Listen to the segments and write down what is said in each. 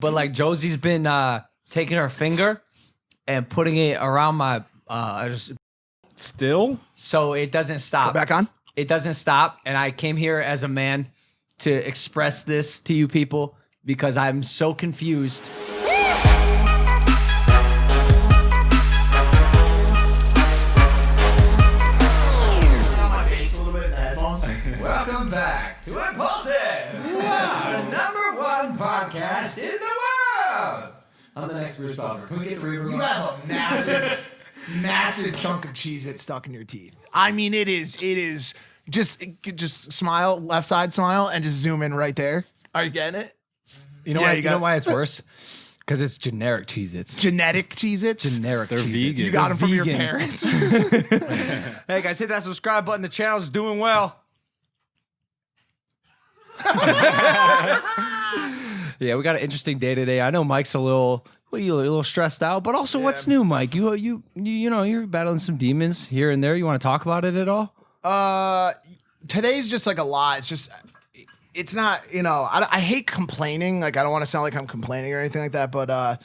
But like Josie's been taking her finger and putting it around my Still? so it doesn't stop. Go back on. It doesn't stop. And I came here as a man to express this to you people because I'm so confused. Welcome back to Impaulsive, the #1 podcast in the world. I'm the next Bruce Buffer. Can we get the reverb? You have a massive chunk of Cheez-It stuck in your teeth. I mean, it is just smile, left side smile, and just zoom in right there. Are you getting it? You know why it's worse? Because it's generic Cheez-Its. Genetic Cheez-Its? Generic They're Cheez-Its. vegan. You got them from your vegan. parents? Hey guys, hit that subscribe button. The channel's doing well. Yeah, we got an interesting day today. I know Mike's a little stressed out, but also what's new, Mike? You know, you're battling some demons here and there. You want to talk about it at all? Today's just like a lot. It's not, you know, I hate complaining. Like, I don't want to sound like I'm complaining or anything like that, but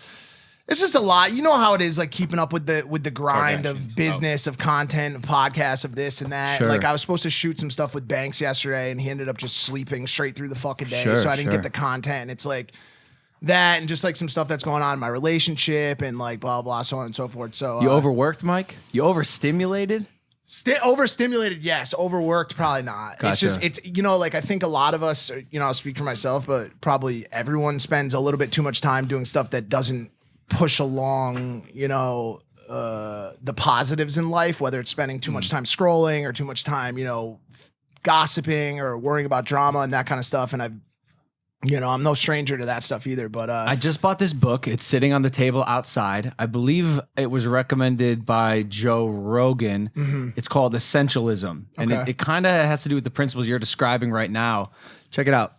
it's just a lot. You know how it is, like keeping up with the grind of business, of content, of podcasts, of this and that. Sure. Like I was supposed to shoot some stuff with Banks yesterday, and he ended up just sleeping straight through the fucking day. So I didn't get the content. And it's like that, and just like some stuff that's going on in my relationship, and like blah blah, so on and so forth. So You overworked, Mike? You overstimulated? Overstimulated, yes. Overworked, probably not. Gotcha. It's you know, like I think a lot of us, you know, I'll speak for myself, but probably everyone spends a little bit too much time doing stuff that doesn't push along, you know, the positives in life, whether it's spending too much time scrolling or too much time, you know, gossiping or worrying about drama and that kind of stuff. And I'm no stranger to that stuff either. But I just bought this book. It's sitting on the table outside. I believe it was recommended by Joe Rogan. Mm-hmm. It's called Essentialism. And it kind of has to do with the principles you're describing right now. Check it out.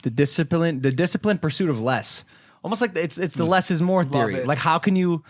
The disciplined pursuit of less. Almost like it's the less is more theory. Like, how can you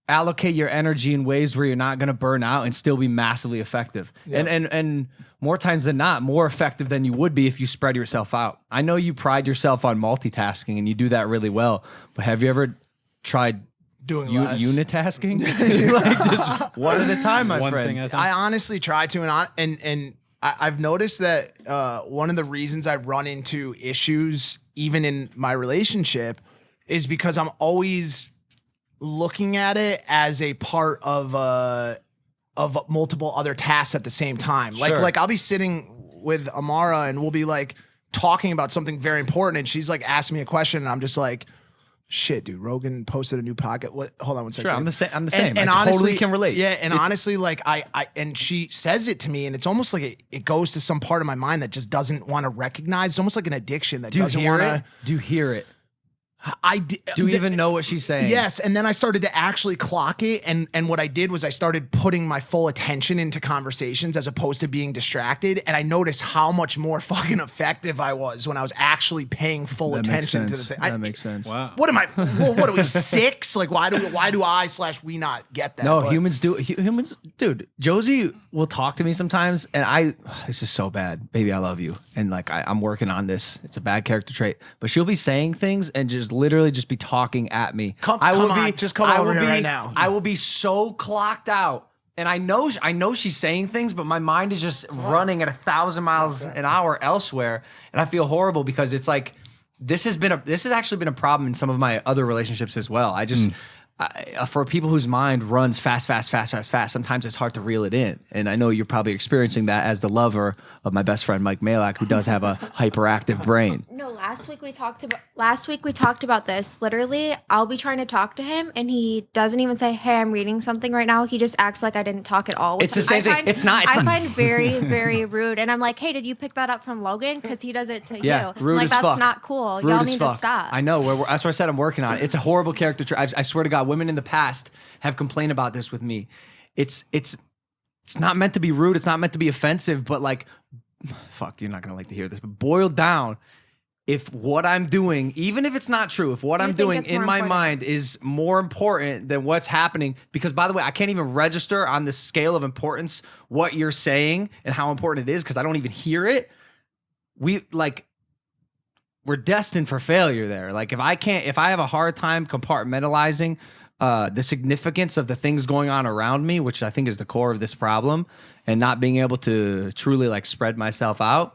allocate your energy in ways where you're not going to burn out and still be massively effective? Yeah. And more times than not, more effective than you would be if you spread yourself out. I know you pride yourself on multitasking and you do that really well, but have you ever tried doing unitasking? Like just one at a time, my friend. I honestly try to, and I've noticed that one of the reasons I run into issues, even in my relationship, is because I'm always looking at it as a part of multiple other tasks at the same time. Sure. Like I'll be sitting with Amara and we'll be like talking about something very important, and she's like asking me a question, and I'm just like, shit, dude, Rogan posted a new podcast. What? Hold on one second. Sure, I'm the same. And I honestly, totally can relate. Yeah, and honestly, like I and she says it to me, and it's almost like it goes to some part of my mind that just doesn't want to recognize. It's almost like an addiction that doesn't want to. Do you hear it? Do you even know what she's saying? Yes, and then I started to actually clock it, and what I did was I started putting my full attention into conversations as opposed to being distracted, and I noticed how much more fucking effective I was when I was actually paying full attention to the thing. That makes sense. Wow. What am I? Well, what are we, 6? Like, why do I/we not get that? No, humans do. Humans, dude. Josie will talk to me sometimes, and this is so bad, baby. I love you, and like I'm working on this. It's a bad character trait, but she'll be saying things and just literally just be talking at me. Come over here right now. I will be so clocked out, and I know she's saying things, but my mind is just running at 1,000 miles an hour elsewhere, and I feel horrible because it's like this has actually been a problem in some of my other relationships as well. For people whose mind runs fast, sometimes it's hard to reel it in. And I know you're probably experiencing that as the lover of my best friend, Mike Malak, who does have a hyperactive brain. No, last week we talked about this. Literally, I'll be trying to talk to him and he doesn't even say, "Hey, I'm reading something right now." He just acts like I didn't talk at all. It's the same thing. I find very, very rude. And I'm like, "Hey, did you pick that up from Logan? Because he does it to you." Rude I'm like, as that's fuck. not cool. Rude Y'all as need fuck. to stop. I know. That's what I said. I'm working on it. It's a horrible character trait. I swear to God, women in the past have complained about this with me. It's not meant to be rude. It's not meant to be offensive. But like, fuck, you're not gonna like to hear this. But boiled down, if what I'm doing, even if it's not true, if what I'm doing in my mind is more important than what's happening, because by the way, I can't even register on the scale of importance what you're saying and how important it is because I don't even hear it. we're destined for failure there. Like if I have a hard time compartmentalizing the significance of the things going on around me, which I think is the core of this problem, and not being able to truly like spread myself out.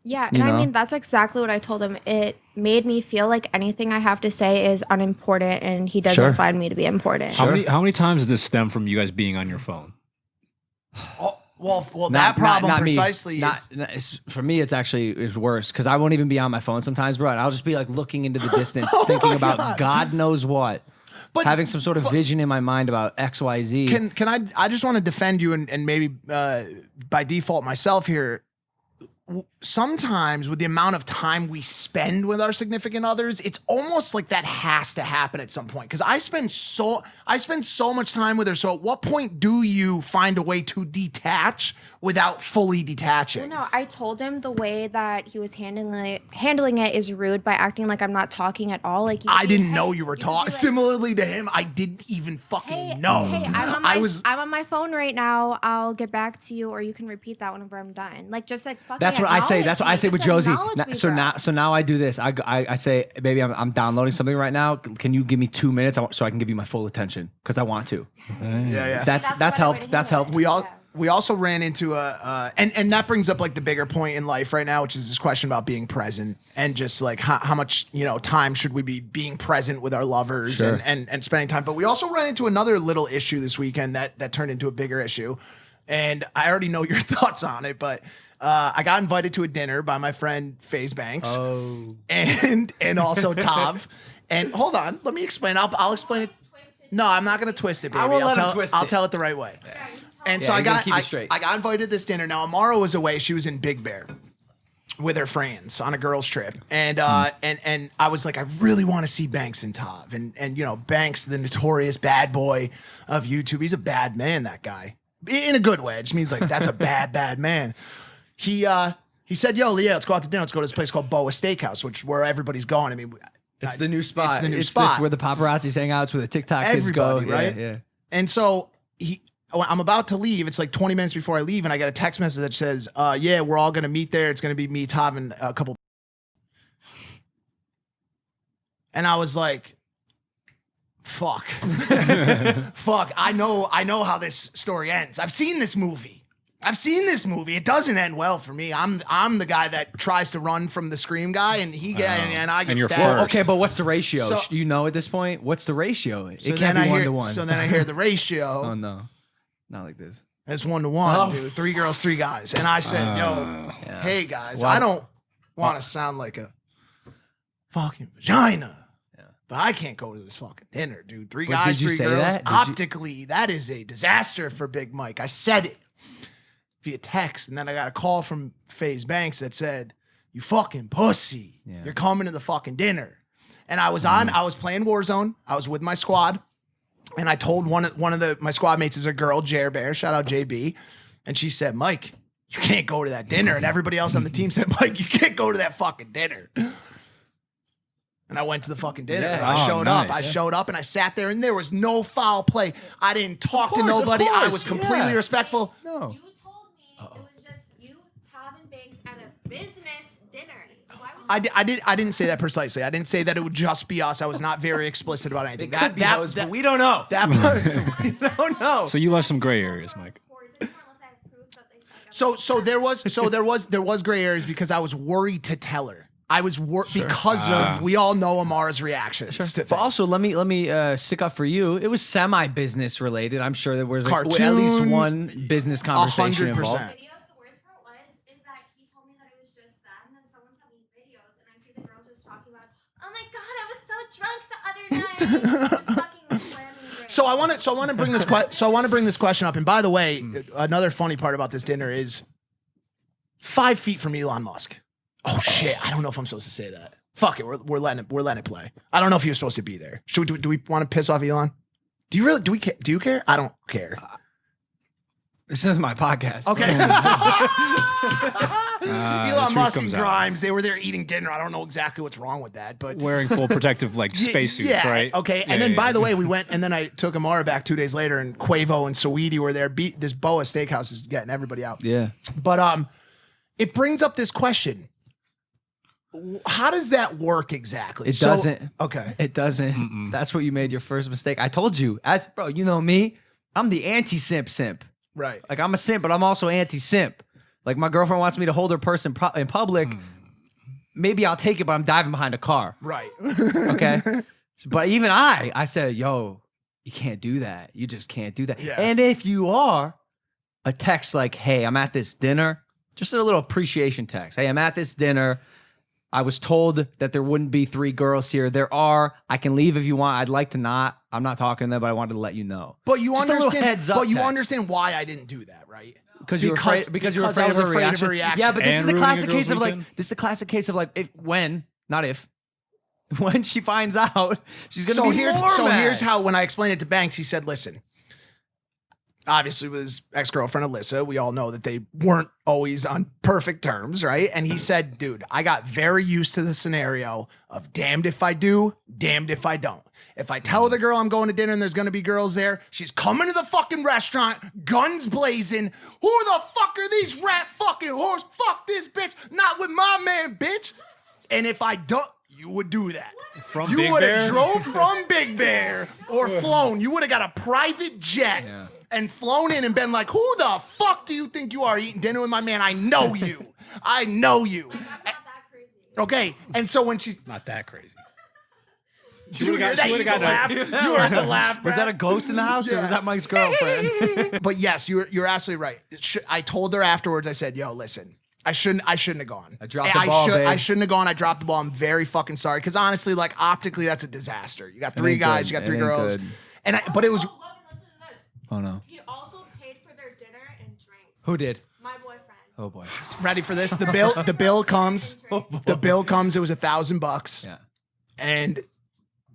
Yeah, and I mean, that's exactly what I told him. It made me feel like anything I have to say is unimportant, and he doesn't find me to be important. How many times does this stem from you guys being on your phone? Oh, well, that problem precisely is for me. It's actually worse because I won't even be on my phone sometimes, bro. And I'll just be like looking into the distance, thinking about God knows what. But having some sort of vision in my mind about X, Y, Z. Can I just want to defend you and maybe by default myself here. Sometimes with the amount of time we spend with our significant others, it's almost like that has to happen at some point. Because I spend so much time with her. So at what point do you find a way to detach without fully detaching? No, I told him the way that he was handling it is rude by acting like I'm not talking at all. Like I didn't know you were talking. Similarly to him, I didn't even fucking know. Hey, I'm on my phone right now. I'll get back to you, or you can repeat that whenever I'm done. Like just like fucking. That's what I say. That's what I say with Josie. So now I do this. I say, baby, I'm downloading something right now. Can you give me 2 minutes so I can give you my full attention? Because I want to. Yeah. That's helped. That's helped. We also ran into and that brings up like the bigger point in life right now, which is this question about being present and just like how much time should we be being present with our lovers and spending time. But we also ran into another little issue this weekend that turned into a bigger issue, and I already know your thoughts on it, but. I got invited to a dinner by my friend FaZe Banks and also Tav. And hold on, let me explain. I'll explain it. No, I'm not going to twist it, baby. I'll tell it the right way. Yeah. And so I got invited to this dinner. Now Amara was away. She was in Big Bear with her friends on a girls trip. And and I was like, I really want to see Banks and Tav. And Banks, the notorious bad boy of YouTube. He's a bad man, that guy. In a good way. It just means like that's a bad man. He said, "Yo, Leah, let's go out to dinner. Let's go to this place called Boa Steakhouse, where everybody's going. I mean, it's the new spot. It's the new spot. It's where the paparazzis hang out. It's where the TikTok kids go. Right? Yeah. And so I'm about to leave. It's like 20 minutes before I leave, and I get a text message that says, "Yeah, we're all gonna meet there. It's gonna be me, Tav, and a couple." And I was like, "Fuck, fuck! I know how this story ends. I've seen this movie. It doesn't end well for me. I'm the guy that tries to run from the scream guy, and I get stabbed. Okay, but what's the ratio? So, do you know at this point? What's the ratio? It can't be 1-to-1. So then I hear the ratio. Oh no, not like this. It's 1-to-1, dude. 3 girls, 3 guys. And I said, hey guys, I don't want to sound like a fucking vagina. But I can't go to this fucking dinner, dude. 3 guys, 3 girls. Optically, that is a disaster for Big Mike. I said it via text, and then I got a call from FaZe Banks that said, "You fucking pussy, you're coming to the fucking dinner." And I was playing Warzone. I was with my squad, and I told one of my squad mates is a girl, Jer Bear, shout out JB, and she said, "Mike, you can't go to that dinner." And everybody else on the team said, "Mike, you can't go to that fucking dinner." And I went to the fucking dinner. Yeah. I showed up. I showed up and I sat there, and there was no foul play. I didn't talk to nobody. I was completely respectful. No. Business dinner. I didn't say that precisely. I didn't say that it would just be us. I was not very explicit about anything. That but we don't know. That we don't know. So you left some gray areas, Mike. So there was gray areas because I was worried to tell her. I was because of we all know Amara's reactions. But also, let me stick up for you. It was semi-business related. I'm sure there was at least one business conversation 100%. involved. So I want to bring this question up. And by the way, another funny part about this dinner is 5 feet from Elon Musk. Oh shit! I don't know if I'm supposed to say that. Fuck it. We're letting it play. I don't know if he was supposed to be there. Should we do we want to piss off Elon? Do you really? Do you care? I don't care. This is my podcast. Okay. Elon Musk and Grimes, they were there eating dinner. I don't know exactly what's wrong with that, but wearing full protective spacesuits, right? Okay. And then by the way, we went and then I took Amara back 2 days later, and Quavo and Saweetie were there. This Boa Steakhouse is getting everybody out. Yeah. But it brings up this question. how does that work exactly? It doesn't. Okay. It doesn't. That's what you made your first mistake. I told you, bro, you know me. I'm the anti-simp. Right. Like I'm a simp, but I'm also anti-simp. Like my girlfriend wants me to hold her purse in public. Maybe I'll take it, but I'm diving behind a car. Right. Okay. But even I said, yo, you can't do that. You just can't do that. Yeah. And if you are, a text like, hey, I'm at this dinner, just a little appreciation text. Hey, I'm at this dinner. I was told that there wouldn't be 3 girls here. There are. I can leave if you want. I'd like to not. I'm not talking to them, but I wanted to let you know. But you just understand. A little heads up but you text. understand why I didn't do that, right? Because you were afraid. Because you were afraid, I was of, her afraid of her reaction. reaction. Yeah, but this is the classic case of weekend? like. This is the classic case of like when she finds out, she's gonna be more mad. Here's how, when I explained it to Banks, he said, listen, obviously with his ex-girlfriend Alyssa, we all know that they weren't always on perfect terms, right? And he said, dude, I got very used to the scenario of damned if I do, damned if I don't. If I tell the girl I'm going to dinner and there's going to be girls there, she's coming to the fucking restaurant, guns blazing. Who the fuck are these rat fucking whores? Fuck this bitch. Not with my man, bitch. And if I don't, you would do that. You would have drove from Big Bear or flown. You would have got a private jet and flown in and been like, who the fuck do you think you are eating dinner with my man? I know you. I know you. Not that crazy. Okay. And so when she's Not that crazy. You heard the laugh? You heard the laugh, Was that a ghost in the house or was that Mike's girlfriend? But yes, you're absolutely right. I told her afterwards, I said, yo, listen, I shouldn't have gone. I dropped the ball, babe. I shouldn't have gone. I dropped the ball. I'm very fucking sorry. Because honestly, like optically, that's a disaster. You got 3 guys, you got 3 girls. Good. But it was. Logan, listen to this. Oh no. He also paid for their dinner and drinks. Who did? My boyfriend. Oh boy. Ready for this? The bill comes. The bill comes. It was $1,000. Yeah. And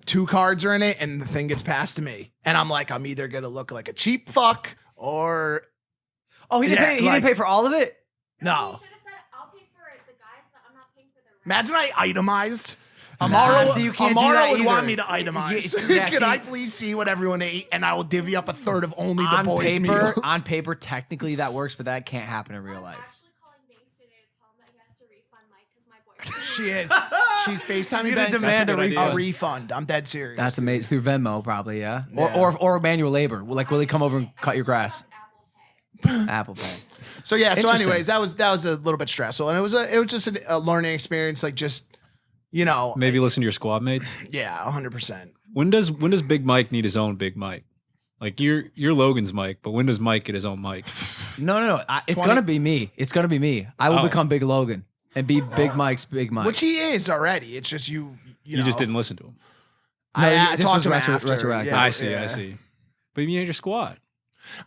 2 cards are in it, and the thing gets passed to me. And I'm like, I'm either gonna look like a cheap fuck or. Oh, he didn't pay. He didn't pay for all of it. No. You should have said, I'll pay for the guys, but I'm not paying for the rest. Imagine I itemized. so you can't do Amaro that would want either. me to itemize. Yeah, Could see- I please see what everyone ate, and I will divvy up a third of only the on boys' paper, meals. on paper, technically that works, but that can't happen in real I'm life. actually calling Banks today to tell him that he has to refund Mike because my boyfriend. She is. She's FaceTiming She's gonna Banks. demand a a refund. I'm dead serious. That's amazing. Through Venmo, probably, yeah. Yeah. Or manual labor. Like, will he come over and cut your grass? Apple Pay. So yeah. So Interesting. anyways, that was a little bit stressful, and it was just a learning experience. Like just Maybe listen to your squad mates. yeah, 100%. When does Big Mike need his own Big Mike? Like you're Logan's Mike, but when does Mike get his own Mike? No. It's gonna be me. It's gonna be me. I will Oh. become Big Logan and be Big Mike's Big Mike. Which he is already. It's just you. You just didn't listen to him. I this talked was to him retro- after. retroactive. Yeah, I see. yeah. I see. But you had your squad.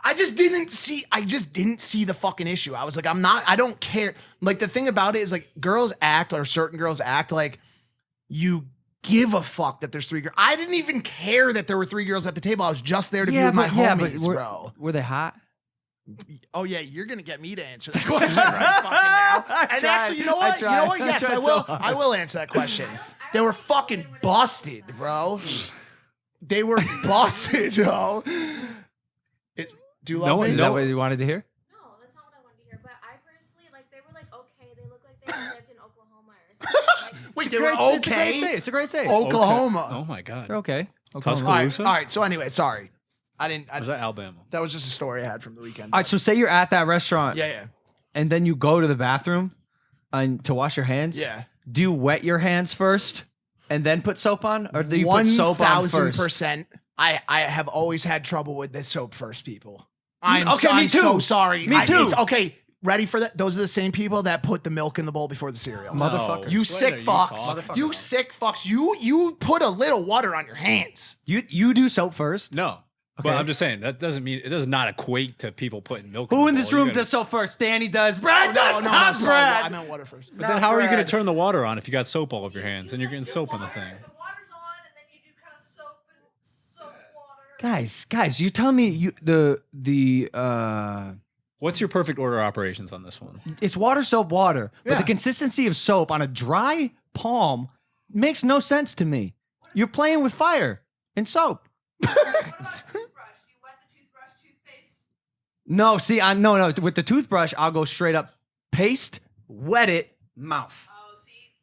I just didn't see the fucking issue. I was like, I don't care. Like the thing about it is like certain girls act like you give a fuck that there's 3 girls. I didn't even care that there were 3 girls at the table. I was just there to be with my homies, bro. Were they hot? Oh yeah, you're gonna get me to answer that question right fucking now. And actually, you know what? Yes, I will. I will answer that question. They were fucking busted, bro. They were busted, yo. Do you love me? Is that what you wanted to hear? No, that's not what I wanted to hear. But I personally, they were okay. They looked like they lived in Oklahoma or something. Like, Wait, they were okay? It's a great say. Oklahoma. Oh my God. They're okay. Tuscaloosa? All right. So anyway, sorry. Was that Alabama? That was just a story I had from the weekend. All right, so say you're at that restaurant. Yeah. And then you go to the bathroom and to wash your hands. Yeah. Do you wet your hands first and then put soap on? Or do you put soap on first? 1,000%. I have always had trouble with the soap first people. I'm me too. so sorry. Me too. Okay, ready for that? Those are the same people that put the milk in the bowl before the cereal. Motherfucker. You What sick are you fucks. talking You sick fucks. You put a little water on your hands. You do soap first? No. Okay. But I'm just saying that doesn't mean it does not equate to people putting milk. Who the in this bowl. You room gotta- does soap first? Danny does. Brad does No, not, sorry. Brad. I meant water first. But then how are you going Brad. to turn the water on if you got soap all over your hands and you're getting soap on the thing? The water's on, and then you do kind of soap and soap water. Guys, you tell me the What's your perfect order of operations on this one? it's water, soap, water. But Yeah. the consistency of soap on a dry palm makes no sense to me. You're playing with fire and soap. What about a toothbrush? Do you wet the toothbrush, toothpaste? No, see, no. With the toothbrush, I'll go straight up paste, wet it, mouth. Oh, see,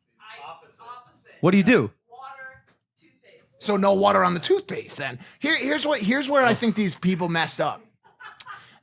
What do you do? Water, toothpaste. So no water on the toothpaste then. Here's where I think these people messed up.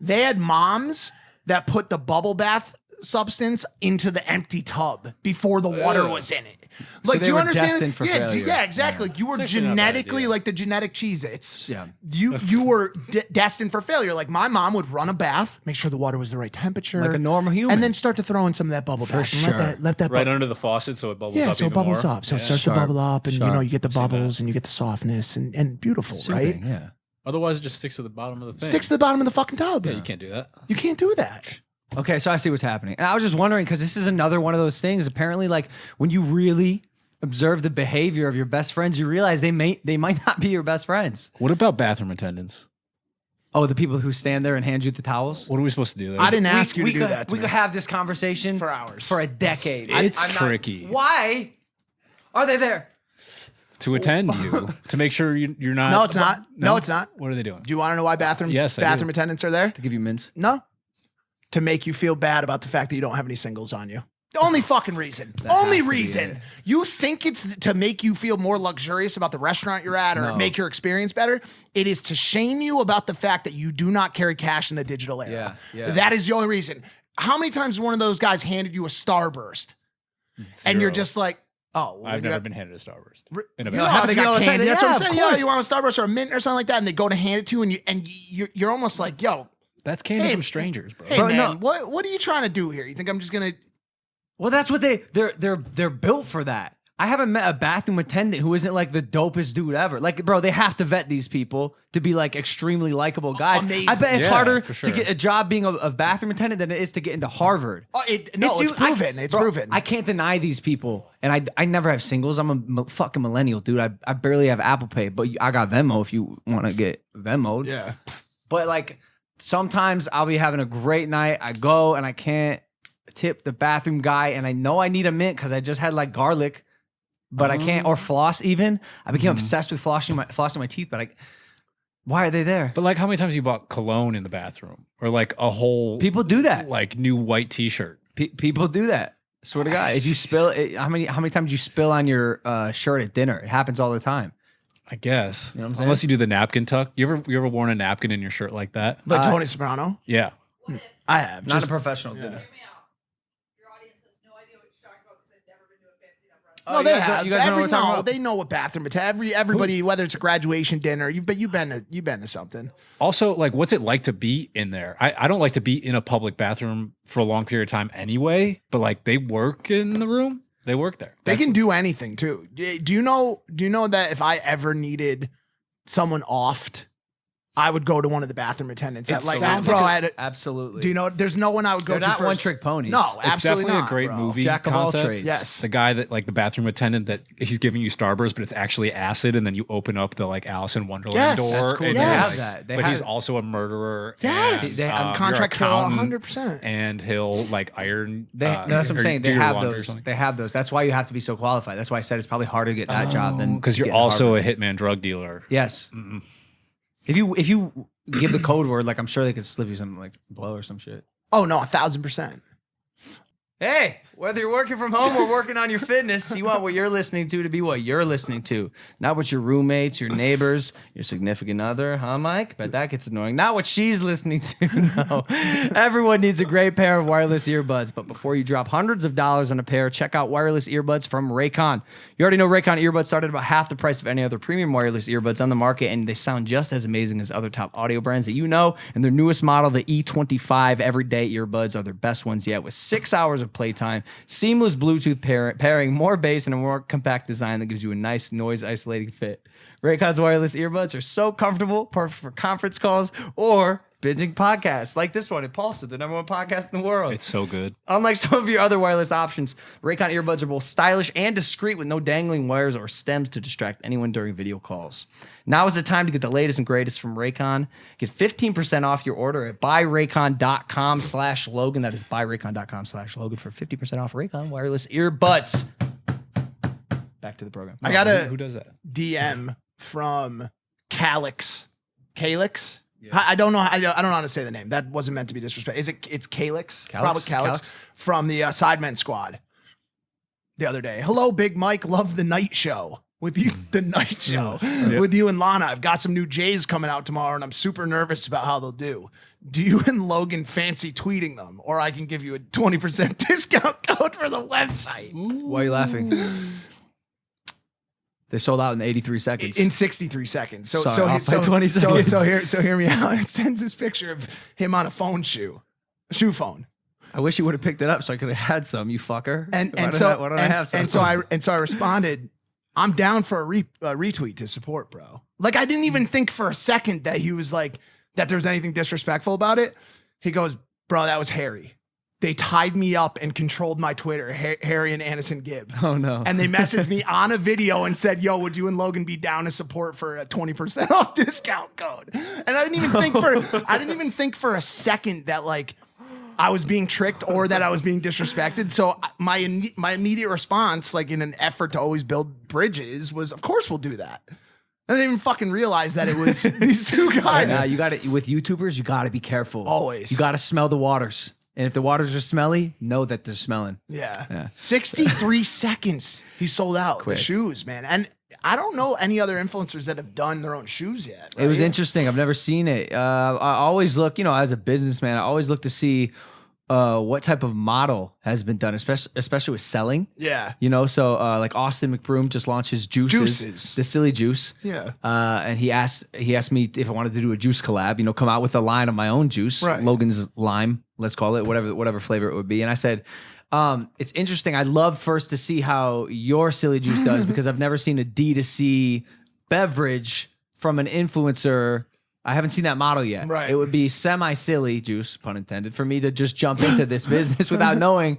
They had moms that put the bubble bath substance into the empty tub before the water was in it. Like, they do you were understand? destined for yeah, failure. yeah, exactly. Like, you were It's actually not a bad genetically idea. like the genetic Cheez-Its. Yeah. You were destined for failure. Like, my mom would run a bath, make sure the water was the right temperature, Like a normal human. and then start to throw in some of that bubble bath. sure. And let that Right under the faucet so it bubbles yeah, up so it even bubbles more. up. So it Yeah. starts Sharp. to bubble up, and you know Sharp. you get the Seen that. bubbles and you get the softness and beautiful, right? Soothing, yeah. Otherwise, it just sticks to the bottom of the thing. Sticks to the bottom of the fucking tub. Yeah, you can't do that. You can't do that. Okay, so I see what's happening. And I was just wondering, because this is another one of those things. Apparently, like when you really observe the behavior of your best friends, you realize they might not be your best friends. What about bathroom attendants? Oh, the people who stand there and hand you the towels? What are we supposed to do there? I didn't ask you we to do could, that. To we me. could have this conversation For hours. for a decade. It's I'm not- tricky. Why are they there? To attend you, to make sure you're not. No, it's not. No, it's not. What are they doing? Do you want to know why bathroom Yes, I bathroom do. attendants are there? To give you mints. No. To make you feel bad about the fact that you don't have any singles on you. The only fucking reason. Only has to be reason. it. You think it's to make you feel more luxurious about the restaurant you're at or No. make your experience better. It is to shame you about the fact that you do not carry cash in the digital era. Yeah, yeah. That is the only reason. How many times has one of those guys handed you a Starburst and you're Zero. just like, oh, well, I've you never got- been handed a Starburst. In a You know bathroom. how they happens to me all got the time. candy? That's what I'm Yeah, saying. of Yeah, course. you want a Starburst or a mint or something like that, and they go to hand it to you, and you're almost like, yo, That's candy Hey, from strangers, bro. hey Bro, man, no. what are you trying to do here? You think I'm just gonna? Well, that's what they're built for that. I haven't met a bathroom attendant who isn't like the dopest dude ever. Like, bro, they have to vet these people to be like extremely likable guys. Amazing. I bet it's Yeah, harder for to sure. get a job being a bathroom attendant than it is to get into Harvard. Oh, it's you- proven. It's bro, proven. I can't deny these people, and I never have singles. I'm a fucking millennial, dude. I barely have Apple Pay, but I got Venmo if you want to get Venmo'd. yeah. But like sometimes I'll be having a great night. I go and I can't tip the bathroom guy, and I know I need a mint because I just had like garlic, but I can't, or floss even. I became obsessed with flossing my teeth, but why are they there? But like, how many times you bought cologne in the bathroom, or like a whole People do that. like new white T-shirt? People do that. Swear to God, if you spill it, how many times you spill on your shirt at dinner? It happens all the time. I guess. know what I'm saying? Unless you do the napkin tuck. You ever worn a napkin in your shirt like that? Like Tony Soprano. Yeah. I have. Not Just a professional dinner. Hear me out. Your audience has no idea what you're talking about because they've never been to a fancy enough restaurant. Oh, no, you they guys don't- have. you guys know what we're talking about? They know what bathroom it's everybody, whether it's a graduation dinner. You've been to something. Also, like, what's it like to be in there? I don't like to be in a public bathroom for a long period of time anyway, but like they work in the room. They work there. They can do anything too. Do you know that if I ever needed someone offed, I would go to one of the bathroom attendants. It Like, sounds bro, like I had a, Absolutely. do you know? There's no one I would go They're to not first. one-trick ponies. No, It's absolutely definitely not, a great bro. movie Jack of all concept. trades. Yes. The guy that like the bathroom attendant that he's giving you Starburst, but it's actually acid, and then you open up the like Alice in Wonderland Yes. door. That's cool. and They have he's- that. They but have- he's also a murderer. Yes. They have your contract kill accountant, 100%. and he'll like iron. No, that's what I'm or saying. do They your have laundry or those. something. They have those. That's why you have to be so qualified. That's why I said it's probably harder to get that job than because to you're get into also Harvard. a hitman drug dealer. Yes. If you give the code word, like I'm sure they could slip you some like blow or some shit. Oh no, 1,000%. Hey, whether you're working from home or working on your fitness, you want what you're listening to be what you're listening to. Not what your roommates, your neighbors, your significant other, huh, Mike? But that gets annoying. Not what she's listening to. No. Everyone needs a great pair of wireless earbuds. But before you drop hundreds of dollars on a pair, check out wireless earbuds from Raycon. You already know Raycon earbuds started about half the price of any other premium wireless earbuds on the market, and they sound just as amazing as other top audio brands that you know. And their newest model, the E25 Everyday earbuds, are their best ones yet, with 6 hours of playtime, seamless Bluetooth pairing, more bass, and a more compact design that gives you a nice noise isolating fit. Raycon's wireless earbuds are so comfortable, perfect for conference calls or binging podcasts like this one, Impaulsive, the #1 podcast in the world. It's so good. Unlike some of your other wireless options, Raycon earbuds are both stylish and discreet with no dangling wires or stems to distract anyone during video calls. Now is the time to get the latest and greatest from Raycon. Get 15% off your order at buyraycon.com/Logan. That is buyraycon.com/Logan for 50% off Raycon wireless earbuds. Back to the program. I got Who a does that? DM from Calix. Calix? I don't know. I don't know how to say the name. That wasn't meant to be disrespectful. Is it? It's Calix. Calix? Probably Calix Calix? from the Sidemen Squad. the other day. Hello, Big Mike. Love the night show. With you, the night show Yeah. with you and Lana. I've got some new J's coming out tomorrow, and I'm super nervous about how they'll do. Do you and Logan fancy tweeting them, or I can give you a 20% discount code for the website? Why are you laughing? They sold out in 83 seconds. In 63 seconds. So Sorry, off by 20 seconds. So hear me out. It sends this picture of him on a shoe phone. I wish you would have picked it up so I could have had some, you fucker. And Why don't I have some? so I responded, I'm down for a retweet to support, bro. Like, I didn't even think for a second that he was like, that there was anything disrespectful about it. He goes, bro, that was Harry. They tied me up and controlled my Twitter, Harry and Anderson Gibb. Oh no. And they messaged me on a video and said, yo, would you and Logan be down to support for a 20% off discount code? And I didn't even think for a second that like I was being tricked or that I was being disrespected. So my immediate response, like in an effort to always build bridges, was, of course we'll do that. I didn't even fucking realize that it was these two guys. You got to with YouTubers, you got to be careful. Always. You got to smell the waters. And if the waters are smelly, know that they're smelling. Yeah. 63 seconds. He sold out Quick. the shoes, man. And I don't know any other influencers that have done their own shoes yet. It was right? interesting. I've never seen it. I always look, as a businessman, I always look to see what type of model has been done, especially with selling. Yeah. So like Austin McBroom just launched his juices. The silly juice. Yeah. And he asked me if I wanted to do a juice collab, come out with a line of my own juice, Right. Logan's Lime, let's call it, whatever flavor it would be. And I said, it's interesting. I'd love first to see how your silly juice does because I've never seen a D2C beverage from an influencer. I haven't seen that model yet. Right. It would be semi-silly juice, pun intended, for me to just jump into this business without knowing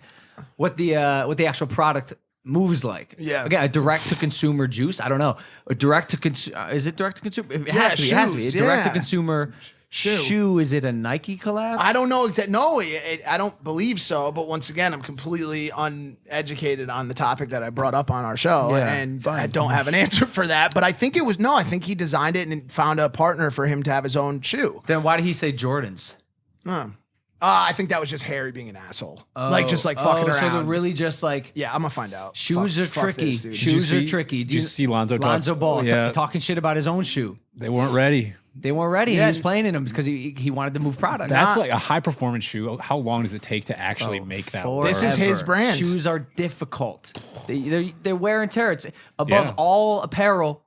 what the actual product moves like. Yeah. Again, a direct-to-consumer juice. I don't know. A direct-to-consumer. Is it direct-to-consumer? It has to be. It has to be. A shoes, yeah. direct-to-consumer shoe. Is it a Nike collab? I don't know exactly. No, I don't believe so. But once again, I'm completely uneducated on the topic that I brought up on our show, Yeah, and fine. I don't have an answer for that. But I think I think he designed it and found a partner for him to have his own shoe. Then why did he say Jordans? I think that was just Harry being an asshole, like fucking around. So they're really just like Yeah, I'm gonna find out. shoes Fuck- are fuck tricky. this, dude. Shoes Did are you see- tricky. did you see Lonzo Ball Yeah. talking shit about his own shoe? They weren't ready. They weren't ready. Yeah. He was playing in them because he wanted to move product. That's like a high performance shoe. How long does it take to actually make that work? This is his Forever. brand. Shoes are difficult. They're wear and tear. It's above Yeah. all apparel,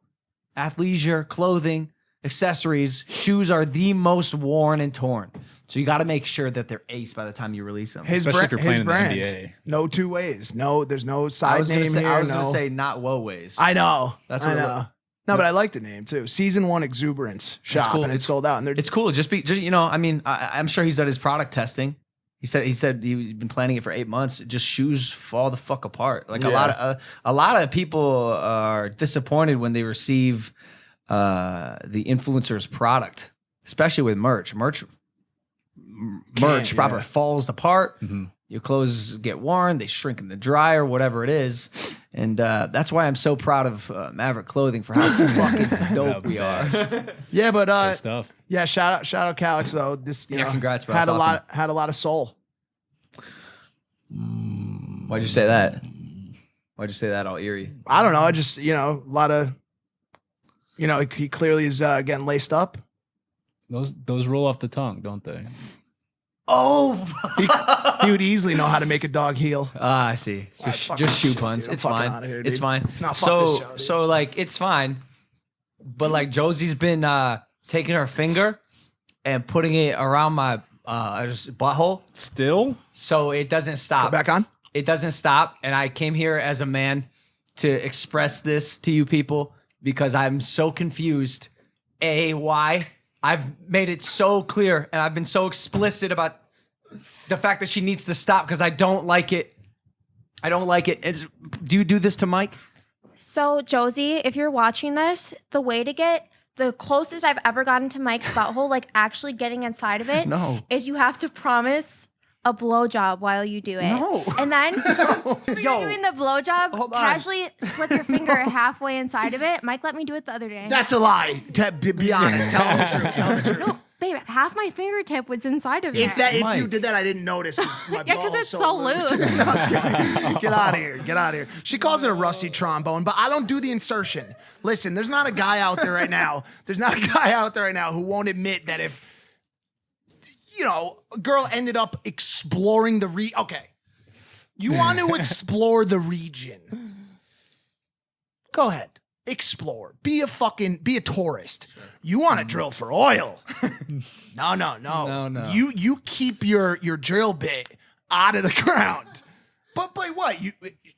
athleisure, clothing, accessories. Shoes are the most worn and torn. So you got to make sure that they're ace by the time you release them. Especially if you're playing his in the brand. NBA. No two ways. No, there's no I side was gonna name say, here. I was no. gonna say not Woways. I know. That's I what it know. was. No, but I like the name too. Season 1 Exuberance shop, cool. and it's sold out. And they're It's cool. Just I mean, I'm sure he's done his product testing. He said he's been planning it for 8 months. Just shoes fall the fuck apart. Like a lot of people are disappointed when they receive the influencer's product, especially with merch. Merch proper falls apart. Mm-hmm. Your clothes get worn. They shrink in the dryer, whatever it is. And that's why I'm so proud of Maverick Clothing for how fucking dope we are. yeah, but Good stuff. yeah, shout out Calix though. This congrats, bro. had That's had a lot of soul. Why'd you say that? Why'd you say that all eerie? I don't know. I just a lot of he clearly is getting laced up. Those roll off the tongue, don't they? Oh, He would easily know how to make a dog heel. I see. fuck Just this shoe shit, puns. dude. I'm It's fucking fine. outta here, It's dude. fine. No, fuck this show, dude. So like it's fine. But like Josie's been taking her finger and putting it around my butthole, Still? so it doesn't stop. Back on. It doesn't stop. And I came here as a man to express this to you people because I'm so confused. Why? I've made it so clear and I've been so explicit about the fact that she needs to stop because I don't like it. I don't like it. Do you do this to Mike? So, Josie, if you're watching this, the way to get the closest I've ever gotten to Mike's butthole, like actually getting inside of it, No. is you have to promise a blowjob while you do it. No. And then when Yo, you're doing the blowjob, hold on. casually slip your finger halfway inside of it. Mike let me do it the other day. That's a lie. Be honest. Tell him the truth. Tell him the truth. babe, half my fingertip was inside of it. If you did that, I didn't notice. My Yeah, because it's so loose. No, I'm just kidding. Get out of here. Get out of here. She calls it a rusty trombone, but I don't do the insertion. Listen, there's not a guy out there right now. There's not a guy out there right now who won't admit that if, a girl ended up exploring okay. You want to explore the region. Go ahead. Explore. Be a tourist. Sure. You want to drill for oil. No. You keep your drill bit out of the ground. But what? You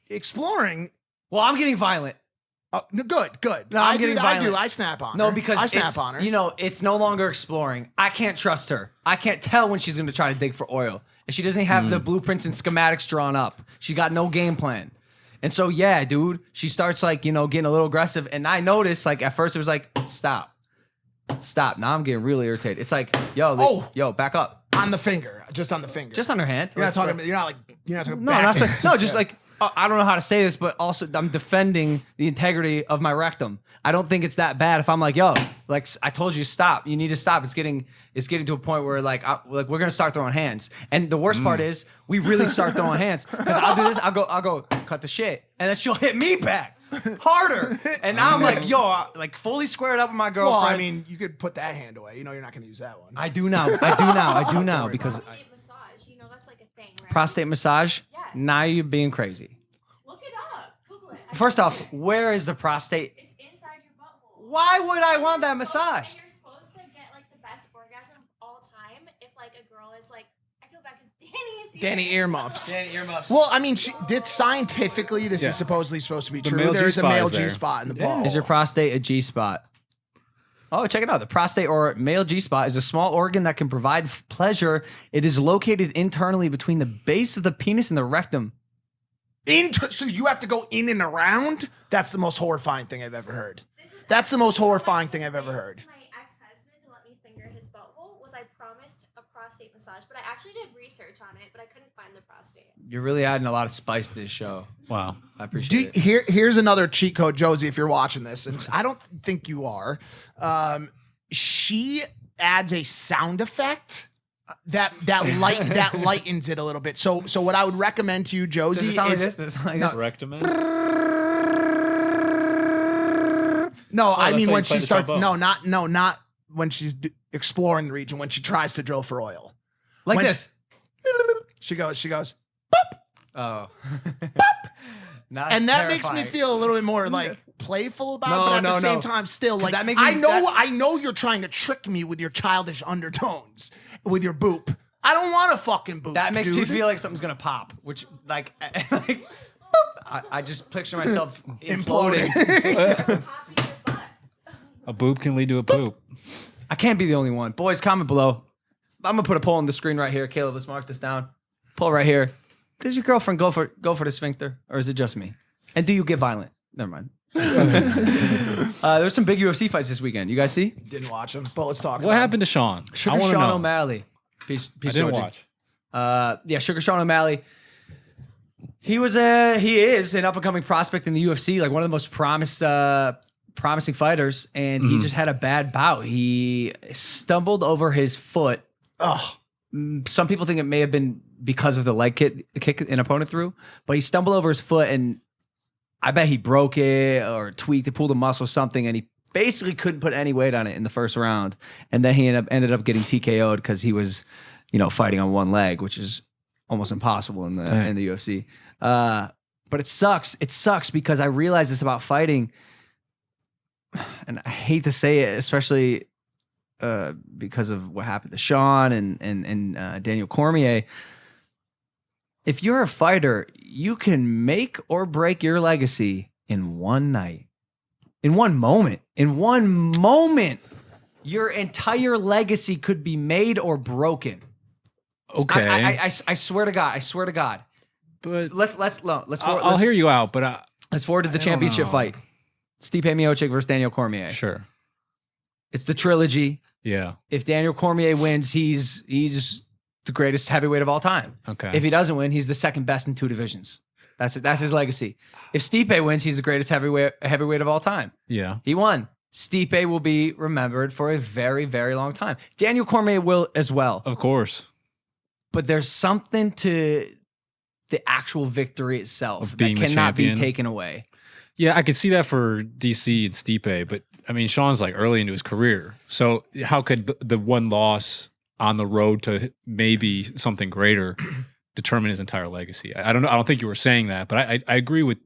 exploring. Well, I'm getting violent. Good. No, I'm getting violent. I snap on her. No, because I snap on her. It's no longer exploring. I can't trust her. I can't tell when she's going to try to dig for oil. And she doesn't have the blueprints and schematics drawn up. She got no game plan. And so, yeah, dude, she starts getting a little aggressive. And I noticed, at first it was stop. Now I'm getting really irritated. It's yo, back up. On the finger. Just on the finger. Just on her hand. You're not talking No, just I don't know how to say this, but also I'm defending the integrity of my rectum. I don't think it's that bad if I'm I told you stop. You need to stop. It's getting to a point where we're gonna start throwing hands. And the worst part is we really start throwing hands because I'll do this. I'll go cut the shit, and then she'll hit me back harder. And now I'm fully squared up with my girlfriend. Well, I mean, you could put that hand away. You're not gonna use that one. I do now because Prostate massage, that's a thing, right? prostate massage. Yes. Now you're being crazy. Look it up. Google it. First off, where is the prostate? It's inside your butthole. Why would I want that massage? And you're supposed to get the best orgasm of all time if a girl is I feel bad because Danny earmuffs. Danny earmuffs. Well, I mean, scientifically, this is supposedly supposed to be true. There is a male G-spot in the ball. Is your prostate a G-spot? Oh, check it out. The prostate or male G-spot is a small organ that can provide pleasure. It is located internally between the base of the penis and the rectum. So you have to go in and around? That's the most horrifying thing I've ever heard. That's the most horrifying thing I've ever heard. My ex-husband to let me finger his butthole was I promised a prostate massage, but I actually did research on it, but I couldn't find the prostate. You're really adding a lot of spice to this show. Wow. I appreciate it. Here's another cheat code, Josie, if you're watching this, and I don't think you are. She adds a sound effect that lightens it a little bit. So what I would recommend to you, Josie, Does it sound is like this? Does it sound like this? Rectum. No, I mean how when you play she the starts. trombone. Not when she's exploring the region. When she tries to drill for oil, Like When this. she goes, Oh. and that makes me feel a little bit more playful about it, but at the same time, still that makes me- I know you're trying to trick me with your childish undertones with your boop. I don't want a fucking boop. That makes me dude. feel like something's gonna pop, which I just picture myself imploding. A boob can lead to a poop. I can't be the only one. Boys, comment below. I'm gonna put a poll on the screen right here. Caleb, let's mark this down. Poll right here. Does your girlfriend go for the sphincter, or is it just me? And do you get violent? Never mind. There's some big UFC fights this weekend. You guys see? Didn't watch them, but let's talk. What happened to Sean? Sugar I want to Sean know. O'Malley. Peace I didn't watch. Sugar Sean O'Malley. He is an up and coming prospect in the UFC, one of the most promising fighters, and he just had a bad bout. He stumbled over his foot. Oh, Some people think it may have been because of the leg kick an opponent threw, but he stumbled over his foot, and I bet he broke it or tweaked it, pulled a muscle or something, and he basically couldn't put any weight on it in the first round. And then he ended up getting TKO'd because he was, fighting on one leg, which is almost impossible in the UFC. But it sucks. It sucks because I realize this about fighting, and I hate to say it, especially because of what happened to Sean and Daniel Cormier. If you're a fighter, you can make or break your legacy in one night, in one moment. In one moment, your entire legacy could be made or broken. Okay. I swear to God. I swear to God. But I'll hear you out, but let's forward to the championship fight. Stipe Miocic versus Daniel Cormier. Sure. It's the trilogy. Yeah. If Daniel Cormier wins, he's the greatest heavyweight of all time. Okay. If he doesn't win, he's the second best in two divisions. That's his legacy. If Stipe wins, he's the greatest heavyweight of all time. Yeah. He won. Stipe will be remembered for a very, very long time. Daniel Cormier will as well. Of course. But there's something to the actual victory itself Of that being the cannot be champion. taken away. Yeah, I could see that for DC and Stipe, but I mean, Sean's like early into his career. So how could the one loss on the road to maybe something greater determine his entire legacy? I don't know. I don't think you were saying that, but I agree with,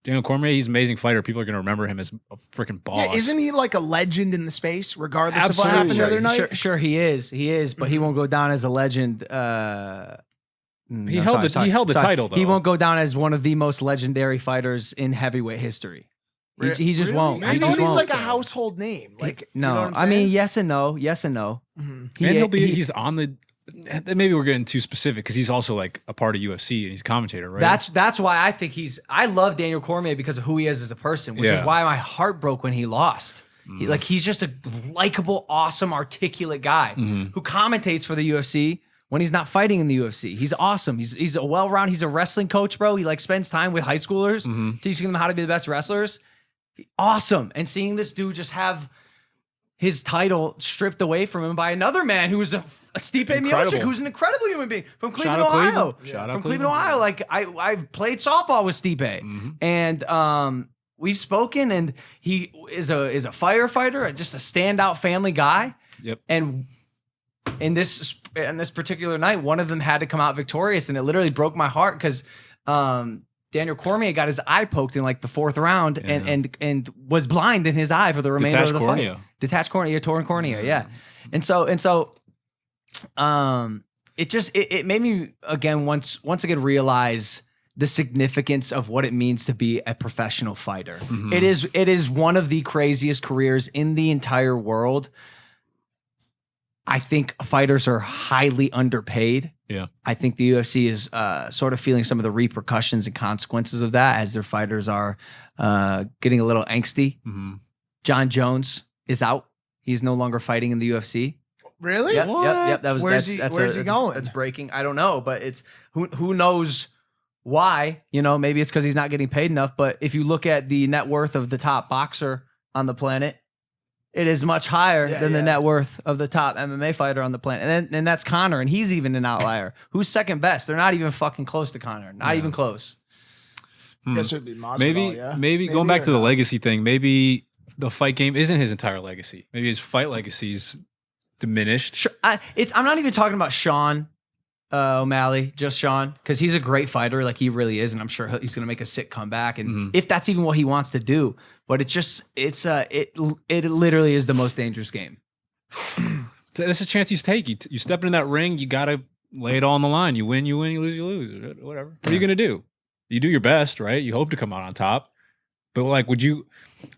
Daniel Cormier. He's an amazing fighter. People are going to remember him as a freaking boss. Yeah, isn't he like a legend in the space, regardless of what Absolutely. happened the other night? Sure, he is, but he won't go down as a legend. He held the title, though. He won't go down as one of the most legendary fighters in heavyweight history. He just Really? won't. I He know just he's won't. like a household name. Like, you know No, what I'm I mean, saying? yes and no. Yes and no. And he's on the. Maybe we're getting too specific because he's also like a part of UFC and he's a commentator, right? That's why I think I love Daniel Cormier because of who he is as a person, which is Yeah. why my heart broke when he lost. He's just a likable, awesome, articulate guy who commentates for the UFC when he's not fighting in the UFC. He's awesome. He's a well-rounded. He's a wrestling coach, bro. He like spends time with high schoolers, teaching them how to be the best wrestlers. Awesome. And seeing this dude just have his title stripped away from him by another man who is a Stipe Miocic, Incredible. who's an incredible human being from Cleveland, out Ohio. Cleveland. Shout out From Cleveland, Cleveland. Ohio. Like I've played softball with Stipe, and we've spoken, and he is a firefighter, just a standout family guy. Yep. And in this particular night, one of them had to come out victorious, and it literally broke my heart because Daniel Cormier got his eye poked in like the fourth round, and was blind in his eye for the remainder Detached of the cornea. fight. Detached cornea, torn cornea, yeah. And so it made me again once again realize the significance of what it means to be a professional fighter. It is one of the craziest careers in the entire world. I think fighters are highly underpaid. Yeah. I think the UFC is sort of feeling some of the repercussions and consequences of that as their fighters are getting a little angsty. John Jones is out. He's no longer fighting in the UFC. Really? Yep. That was Where's that's he going? That's breaking. I don't know, but it's who knows why. Maybe it's because he's not getting paid enough. But if you look at the net worth of the top boxer on the planet, it is much higher than the net worth of the top MMA fighter on the planet. And that's Conor, and he's even an outlier. Who's second best? They're not even fucking close to Conor. Not even close. Guess it'd be Masvidal, Maybe going back or to the not? legacy thing, maybe the fight game isn't his entire legacy. Maybe his fight legacy's diminished. Sure, I'm not even talking about Sean O'Malley, just Sean, because he's a great fighter, like he really is, and I'm sure he's going to make a sick comeback, and if that's even what he wants to do. But it literally is the most dangerous game. That's a chance you take. You step into that ring, you gotta lay it all on the line. You win, you lose, you lose. Whatever. What are you gonna do? You do your best, right? You hope to come out on top. But like, would you?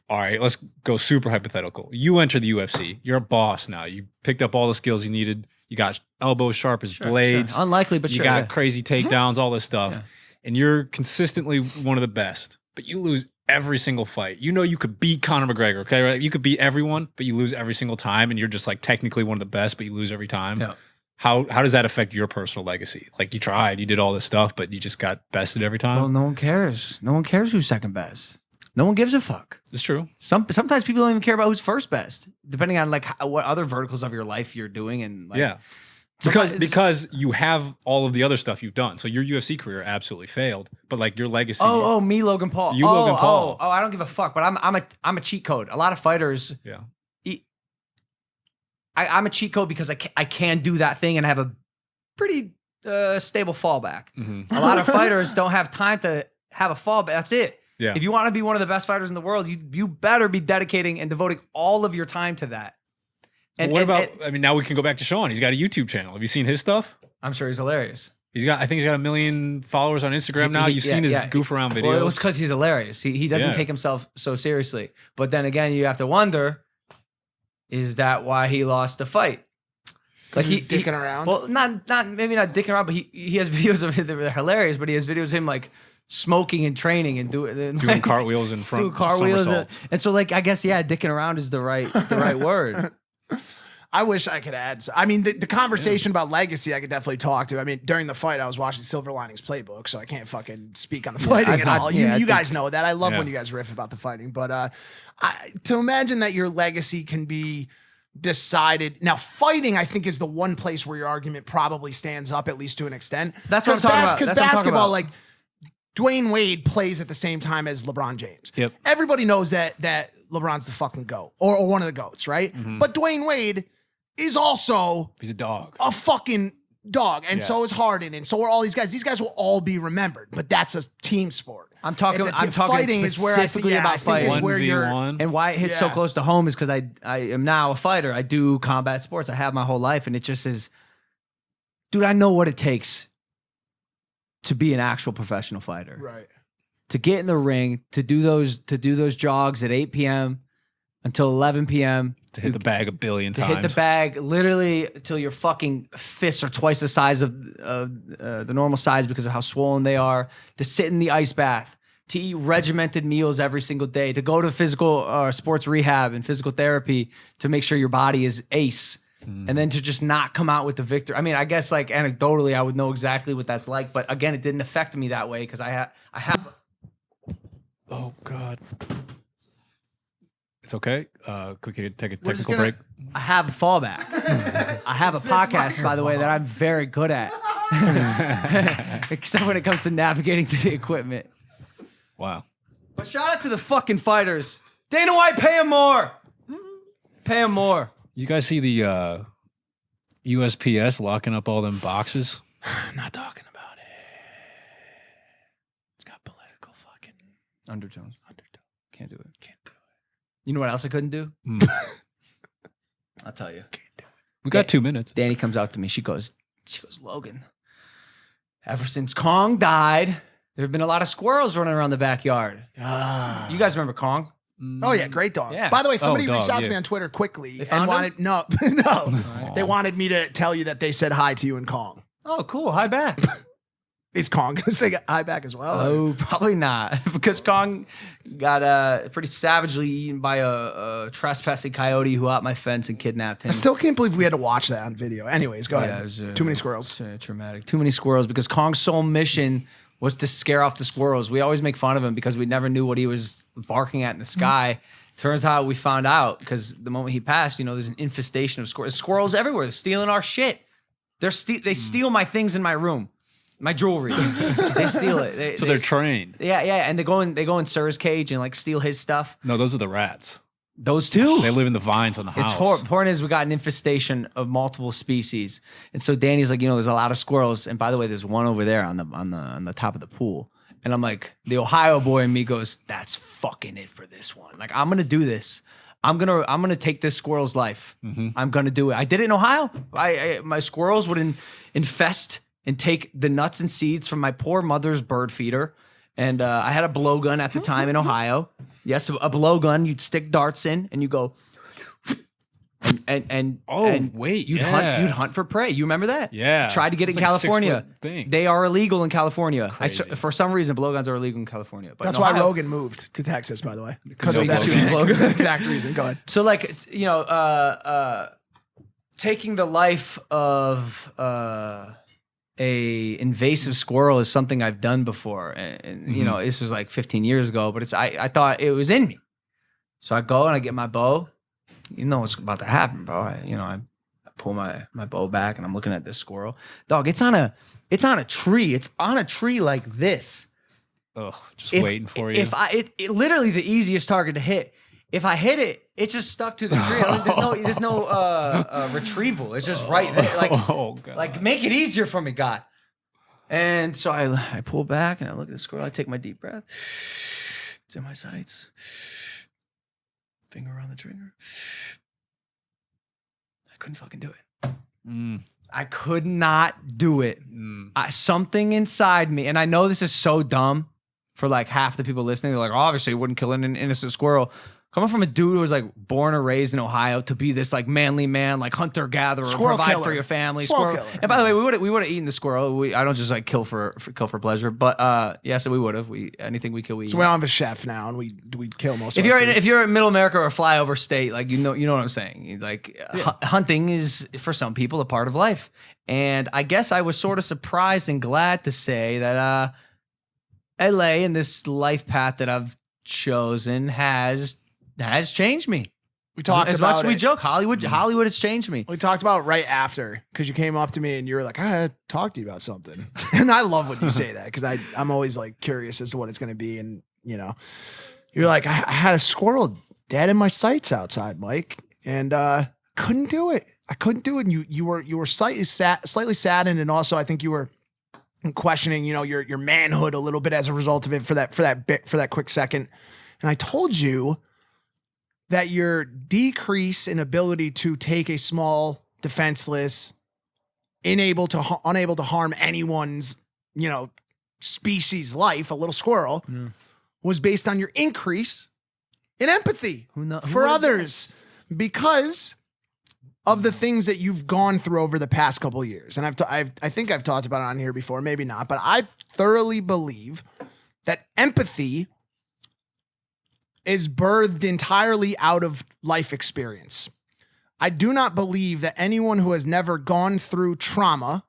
All right, let's go super hypothetical. You enter the UFC. You're a boss now. You picked up all the skills you needed. You got elbows sharp as blades. Sure. Unlikely, but you sure. got crazy takedowns, all this stuff, and you're consistently one of the best. But you lose every single fight. You could beat Conor McGregor, okay? Right? You could beat everyone, but you lose every single time, and you're just like technically one of the best, but you lose every time. Yeah. How does that affect your personal legacy? Like you tried, you did all this stuff, but you just got bested every time. Well, no one cares. No one cares who's second best. No one gives a fuck. It's true. Sometimes people don't even care about who's first best, depending on like what other verticals of your life you're doing, and like, Yeah. Because you have all of the other stuff you've done. So your UFC career absolutely failed, but like your legacy. Me, Logan Paul. You, Logan Paul. I don't give a fuck. But I'm a cheat code. A lot of fighters. Yeah. I'm a cheat code because I can do that thing and have a pretty stable fallback. A lot of fighters don't have time to have a fallback. That's it. Yeah. If you want to be one of the best fighters in the world, you better be dedicating and devoting all of your time to that. And what about? I mean, now we can go back to Sean. He's got a YouTube channel. Have you seen his stuff? I'm sure he's hilarious. I think he's got 1 million followers on Instagram now. You've seen his goof around videos. Well, it was because he's hilarious. He doesn't take himself so seriously. But then again, you have to wonder, is that why he lost the fight? Like he's dicking around? Well, maybe not dicking around, but he has videos of it that are hilarious, but he has videos of him like smoking and training and doing cartwheels in front, doing cartwheels, somersaults. and so like I guess dicking around is the right word. I wish I could add. I mean, the conversation about legacy, I could definitely talk to. I mean, during the fight, I was watching Silver Linings Playbook, so I can't fucking speak on the fighting at all. You guys know that. I love when you guys riff about the fighting, but to imagine that your legacy can be decided. Now, fighting, I think, is the one place where your argument probably stands up, at least to an extent. That's what I'm talking about. Because basketball, like, Dwayne Wade plays at the same time as LeBron James. Yep. Everybody knows that LeBron's the fucking GOAT or one of the GOATs, right? But Dwayne Wade is also He's a dog. A fucking dog. And so is Harden. And so are all these guys. These guys will all be remembered, but that's a team sport. I'm talking fighting is where specifically about fighting. Is where you're, and why it hits so close to home is because I am now a fighter. I do combat sports. I have my whole life. And it just is, dude, I know what it takes to be an actual professional fighter. Right. To get in the ring, to do those jogs at 8 p.m. until 11 p.m. To hit the bag a billion times. To hit the bag literally until your fucking fists are twice the size of the normal size because of how swollen they are. To sit in the ice bath. To eat regimented meals every single day. To go to physical sports rehab and physical therapy to make sure your body is ace. And then to just not come out with the victor. I mean, I guess like anecdotally, I would know exactly what that's like. But again, it didn't affect me that way because I have. Oh God. It's okay. Could we take a technical break? I have a fallback. I have a podcast, by the way, that I'm very good at. Except when it comes to navigating the equipment. Wow. But shout out to the fucking fighters. Dana White, pay him more. Pay him more. You guys see the USPS locking up all them boxes? Not talking about it. It's got political fucking undertones. Can't do it. You know what else I couldn't do? I'll tell you. We got 2 minutes. Danny comes out to me. She goes, Logan, ever since Kong died, there have been a lot of squirrels running around the backyard. You guys remember Kong? Oh yeah, great dog. Yeah. By the way, somebody dog, reached out to yeah. me on Twitter quickly and found wanted no. They wanted me to tell you that they said hi to you in Kong. Oh, cool. Hi back. Is Kong gonna say hi back as well? Oh, probably not. Because Kong got pretty savagely eaten by a trespassing coyote who hopped my fence and kidnapped him. I still can't believe we had to watch that on video. Anyways, go ahead. It was, Too many squirrels. Traumatic. Too many squirrels because Kong's sole mission was to scare off the squirrels. We always make fun of him because we never knew what he was barking at in the sky. Turns out we found out because the moment he passed, there's an infestation of squirrels. Squirrels everywhere. They're stealing our shit. They steal my things in my room. My jewelry. They steal it. They're trained. Yeah, and they go in Sir's cage and like steal his stuff. No, those are the rats. Those two. They live in the vines on the house. It's horrible. Point is, we got an infestation of multiple species, and so Danny's like, there's a lot of squirrels. And by the way, there's one over there on the top of the pool. And I'm like, the Ohio boy in me goes, that's fucking it for this one. Like, I'm gonna do this. I'm gonna take this squirrel's life. I'm gonna do it. I did it in Ohio. My squirrels would infest and take the nuts and seeds from my poor mother's bird feeder. And I had a blowgun at the time in Ohio. Yes, a blowgun. You'd stick darts in, and you go, and wait, you'd hunt for prey. You remember that? Yeah. Tried to get It's in like a California. 6-foot thing. They are illegal in California. Crazy. For some reason, blowguns are illegal in California. But That's in why Ohio- Logan moved to Texas, by the way. Because of of that that shooting blowguns. That's the exact reason. Go ahead. So like, taking the life of a invasive squirrel is something I've done before. And this was like 15 years ago, but I thought it was in me. So I go and I get my bow. You know what's about to happen, bro. I pull my bow back and I'm looking at this squirrel. Dog, it's on a tree. It's on a tree like this. Ugh, just waiting for you. It literally the easiest target to hit. If I hit it, it's just stuck to the tree. There's no retrieval. It's just right there. Like, oh God. like make it easier for me, God. And so I pull back and I look at the squirrel. I take my deep breath. It's in my sights. Finger on the trigger. I couldn't fucking do it. I could not do it. Something inside me, and I know this is so dumb for like half the people listening. They're like, obviously, you wouldn't kill an innocent squirrel. Coming from a dude who was like born or raised in Ohio to be this like manly man, like hunter gatherer, Squirrel provide killer. for your family, Squirrel killer. And by the way, we would have eaten the squirrel. I don't just like kill for pleasure, but yes, we would have. Anything we kill, we eat. So we don't have a chef now, and we kill most. If of our food. if you're in Middle America or a flyover state, like you know what I'm saying. Like hunting is for some people a part of life, and I guess I was sort of surprised and glad to say that LA and this life path that I've chosen has changed me. we talked As about much as we it. joke, Hollywood has changed me. We talked about it right after because you came up to me and you were like, I had to talk to you about something. And I love when you say that because I'm always like curious as to what it's going to be. And, you know, you're like, I had a squirrel dead in my sights outside, Mike, and couldn't do it. I couldn't do it. And you were slightly saddened. And also I think you were questioning, you know, your manhood a little bit as a result of it for that quick second. And I told you that your decrease in ability to take a small, defenseless, unable to harm anyone's, you know, species life, a little squirrel, was based on your increase in empathy for others because of the things that you've gone through over the past couple of years. And I think I've talked about it on here before, maybe not, but I thoroughly believe that empathy is birthed entirely out of life experience. I do not believe that anyone who has never gone through trauma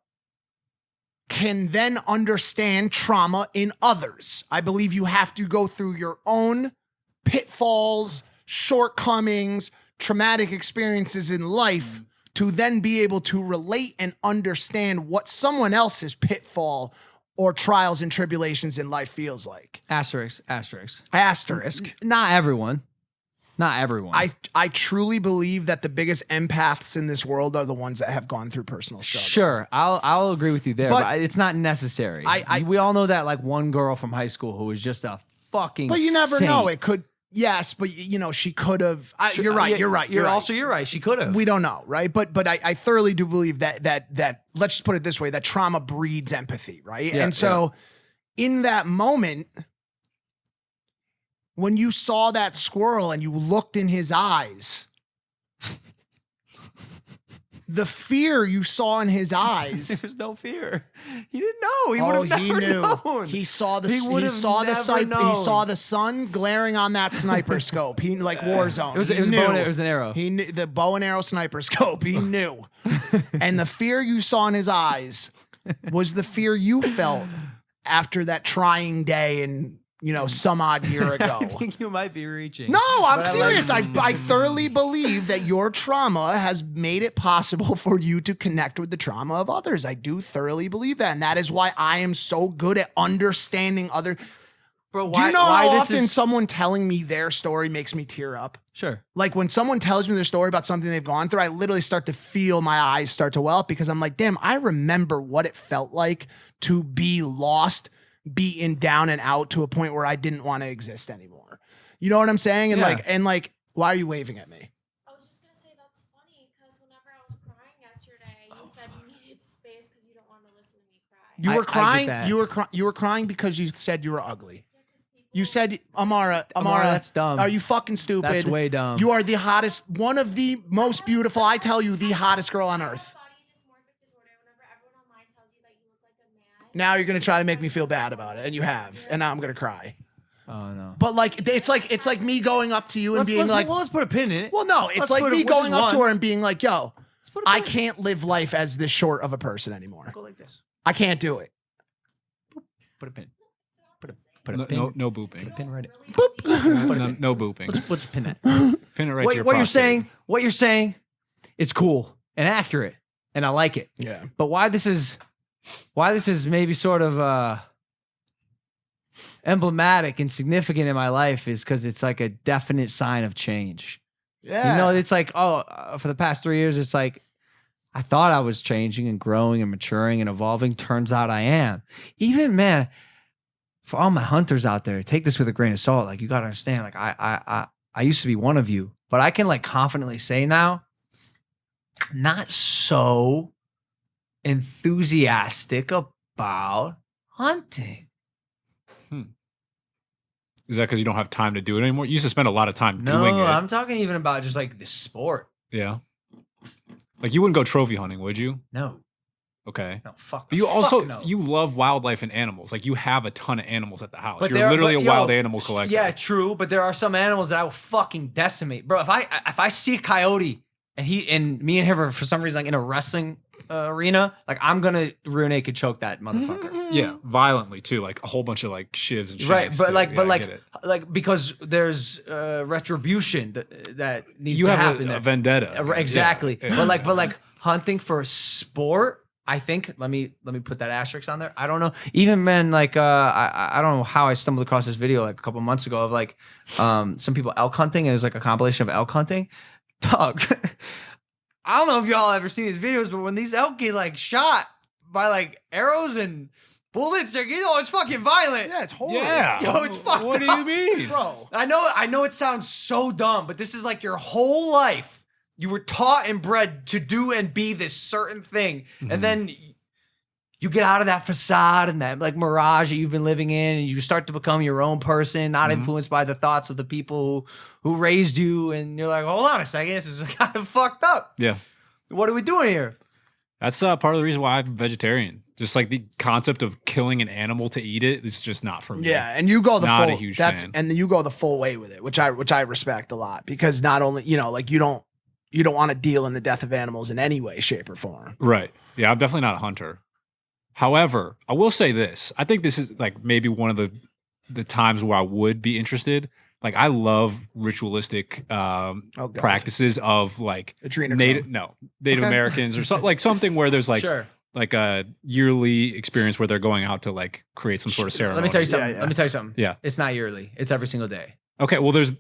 can then understand trauma in others. I believe you have to go through your own pitfalls, shortcomings, traumatic experiences in life to then be able to relate and understand what someone else's pitfall or trials and tribulations in life feels like. Asterisk. Not everyone. I truly believe that the biggest empaths in this world are the ones that have gone through personal struggle. Sure, I'll agree with you there, but it's not necessary. We all know that like one girl from high school who was just a fucking. But you never saint. know. It could. Yes, but you know she could have. You're right. You're right. You're right. She could have. We don't know, right? But I thoroughly do believe that let's just put it this way: that trauma breeds empathy, right? Yeah, and so, in that moment, when you saw that squirrel and you looked in his eyes, the fear you saw in his eyes. There's no fear. He didn't know. He would have never known. He saw the sun glaring on that sniper scope. He like Warzone. It was an arrow. He knew the bow and arrow sniper scope. He knew. And the fear you saw in his eyes was the fear you felt after that trying day and, you know, some odd year ago. I think you might be reaching. No, I'm serious. I thoroughly believe that your trauma has made it possible for you to connect with the trauma of others. I do thoroughly believe that. And that is why I am so good at understanding other. Bro, do you know how often someone telling me their story makes me tear up? Sure. Like when someone tells me their story about something they've gone through, I literally start to feel my eyes start to well up because I'm like, damn, I remember what it felt like to be lost, beaten down and out to a point where I didn't want to exist anymore. You know what I'm saying? And like, why are you waving at me? I was just gonna say that's funny because whenever I was crying yesterday, you said you needed space because you don't want to listen to me cry. You were crying. I get that. You were crying because you said you were ugly. You said, Amara, that's dumb. Are you fucking stupid? That's way dumb. You are the hottest, one of the most beautiful. I tell you, the hottest girl on earth. Now you're gonna try to make me feel bad about it, and you have, and now I'm gonna cry. Oh no! But like, it's like me going up to you and being like, well, let's put a pin in it. Well, no, it's like me going up to her and being like, yo, put a I pin. can't live life as this short of a person anymore. Go like this. I can't do it. Put a pin. Put a No, pin. no booping. Pin right. No booping. Let's pin that. Pin it right to your What prostate. you're saying is cool and accurate, and I like it. Yeah. But why this is maybe sort of emblematic and significant in my life is because it's like a definite sign of change. Yeah. You know, it's like, for the past 3 years, it's like I thought I was changing and growing and maturing and evolving. Turns out I am. Even, man, for all my hunters out there, take this with a grain of salt. Like, you got to understand, like, I used to be one of you, but I can like confidently say now, not so enthusiastic about hunting. Is that because you don't have time to do it anymore? You used to spend a lot of time No, doing it. I'm talking even about just like the sport. Yeah. Like you wouldn't go trophy hunting, would you? No. Okay. No, fuck. But you also no. you love wildlife and animals. Like you have a ton of animals at the house. But You're literally a yo, wild animal collector. Yeah, true. But there are some animals that I will fucking decimate, bro. If I see a coyote and me and him are for some reason like in a wrestling arena, like I'm gonna rear naked choke that motherfucker. Yeah, violently too. Like a whole bunch of like shivs and Right, shanks, but too. like, Yeah, but I get it. like because there's retribution that needs You to have happen. a vendetta. Exactly. Yeah. But like hunting for sport. I think let me put that asterisk on there. I don't know. Even man, like I don't know how I stumbled across this video like a couple months ago of like some people elk hunting. It was like a compilation of elk hunting. Dog. I don't know if y'all ever seen these videos, but when these elk get like shot by like arrows and bullets, it's fucking violent. Yeah, it's horrible. Yeah. It's fucked What do up. you mean? Bro. I know it sounds so dumb, but this is like your whole life. You were taught and bred to do and be this certain thing. And then you get out of that facade and that like mirage that you've been living in, and you start to become your own person, not influenced by the thoughts of the people who raised you. And you're like, hold on a second, this is kind of fucked up. Yeah. What are we doing here? That's part of the reason why I'm vegetarian. Just like the concept of killing an animal to eat it is just not for me. Yeah, and you go the Not full a huge that's fan. and you go the full way with it, which I respect a lot, because not only, like you don't want to deal in the death of animals in any way, shape, or form. Right. Yeah, I'm definitely not a hunter. However, I will say this. I think this is like maybe one of the times where I would be interested. Like I love ritualistic practices of like Native Okay. Americans or something, like something where there's like Sure. like a yearly experience where they're going out to like create some sort of ceremony. Let me tell you something. yeah. Let me tell you something. Yeah. It's not yearly. It's every single day. Okay, well there's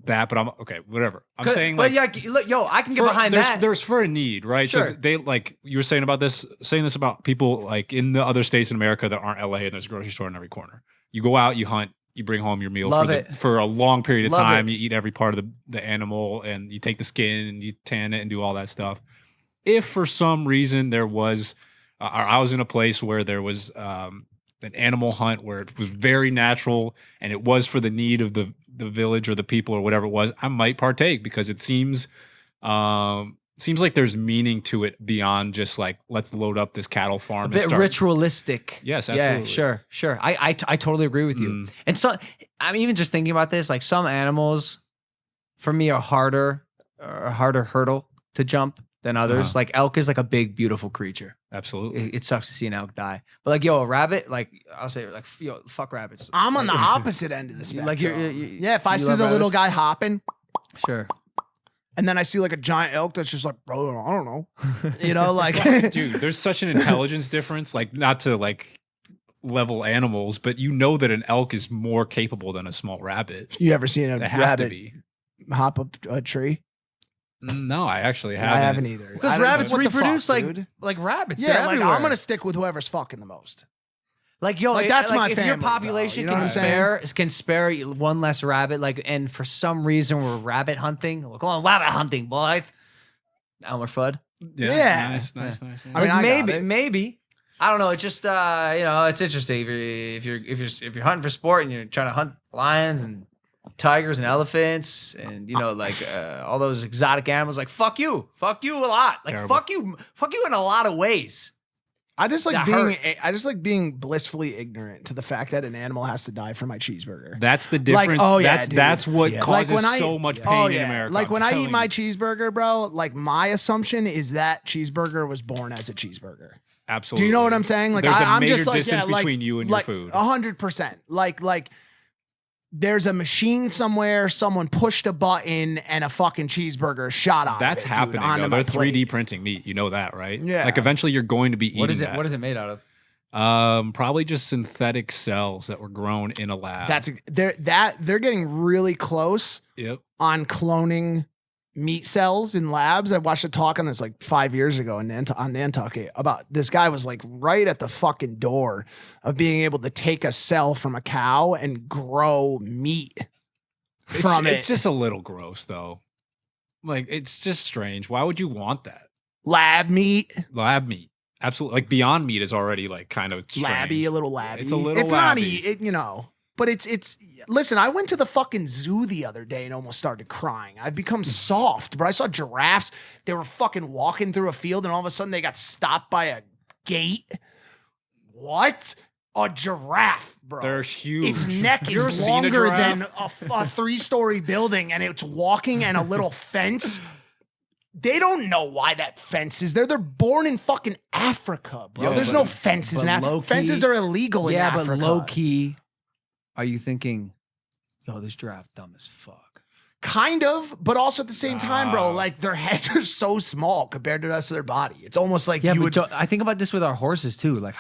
that, but I'm okay, whatever. I'm saying but like yeah, look, I can get behind that. there's for a need, right? Sure. So they like you were saying this about people like in the other states in America that aren't LA, and there's a grocery store in every corner. You go out, you hunt, you bring home your meal for a long period of Love time. it. You eat every part of the animal, and you take the skin and you tan it and do all that stuff. If for some reason there was, I was in a place where there was an animal hunt where it was very natural and it was for the need of the village or the people or whatever it was, I might partake because it seems like there's meaning to it beyond just like, let's load up this cattle farm. A bit ritualistic. Yes, absolutely. Yeah, sure. I totally agree with you. And so I'm even just thinking about this, like some animals for me are harder hurdle to jump than others. Like elk is like a big, beautiful creature. Absolutely. It sucks to see an elk die. But like, a rabbit, like I'll say like, fuck rabbits. I'm on the opposite end of the spectrum. Like yeah, if I you see love the little rabbits? guy hopping, Sure. and then I see like a giant elk that's just like, bro, I don't know. Like Dude, there's such an intelligence difference, like not to like level animals, but you know that an elk is more capable than a small rabbit. You ever seen a They have to rabbit be. hop up a tree? No, I actually haven't. I haven't either. Because rabbits What the fuck, reproduce dude? like rabbits. Yeah, They're like everywhere. I'm gonna stick with whoever's fucking the most. Like that's my if your family, population bro. You know can spare one less rabbit, like, and for some reason we're rabbit hunting. Well, come on, rabbit hunting, boy. Elmer Fudd. Yeah. Nice. I mean, Like, I got it. maybe. I don't know. It's just it's interesting if you're hunting for sport and you're trying to hunt lions and tigers and elephants and all those exotic animals. Like fuck you a lot. Like Terrible. fuck you in a lot of ways. I just like That being blissfully ignorant to the fact that an animal has to die for my cheeseburger. That's the difference. Dude. That's what Yeah. causes Like when I- so much pain in America. Like I'm when I eat telling my you. cheeseburger, bro, like my assumption is that cheeseburger was born as a cheeseburger. Absolutely. Do you know what I'm saying? Like There's a I'm major just like distance like, between you and like your food. 100%. Like there's a machine somewhere, someone pushed a button and a fucking cheeseburger shot on. That's happening though. They're 3D printing meat. You know that, right? Yeah. Like eventually you're going to be eating What is it? that. What is it made out of? Probably just synthetic cells that were grown in a lab. They're getting really close Yep. on cloning meat cells in labs. I watched a talk on this like 5 years ago on Nantucket about this guy was like right at the fucking door of being able to take a cell from a cow and grow meat from it. It's just a little gross though. Like it's just strange. Why would you want that? Lab meat. Lab meat. Absolutely. Like Beyond Meat is already like kind of strange. Labby, a little labby. It's a little It's not labby. you know. But it's listen, I went to the fucking zoo the other day and almost started crying. I've become soft, but I saw giraffes. They were fucking walking through a field and all of a sudden they got stopped by a gate. What? A giraffe, bro. They're huge. Its neck You ever is seen a longer giraffe? than a 3-story building and it's walking and a little fence. They don't know why that fence is there. They're born in fucking Africa, bro. Yo, There's no fences in Africa. low-key- Fences are illegal in Yeah, Africa. but low key, are you thinking, yo, this giraffe dumb as fuck? Kind of, but also at the same time, bro, Nah. like their heads are so small compared to the rest of their body. It's almost like Yeah, you but would. Joe, I think about this with our horses too. Like,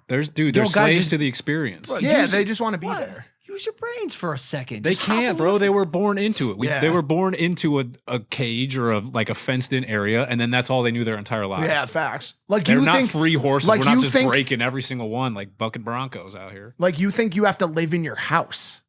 They're Yo, guys, slaves just- to the experience. Yeah, they just want to be what? there. Use your brains for a second. They Just hop can't, over bro. the- They were born into it. Yeah. They were born into a cage or a fenced in area, and then that's all they knew their entire lives. Yeah, facts. Like They're you not think free horses. like We're not you just think- breaking every single one like bucking Broncos out here. like you think you have to live in your house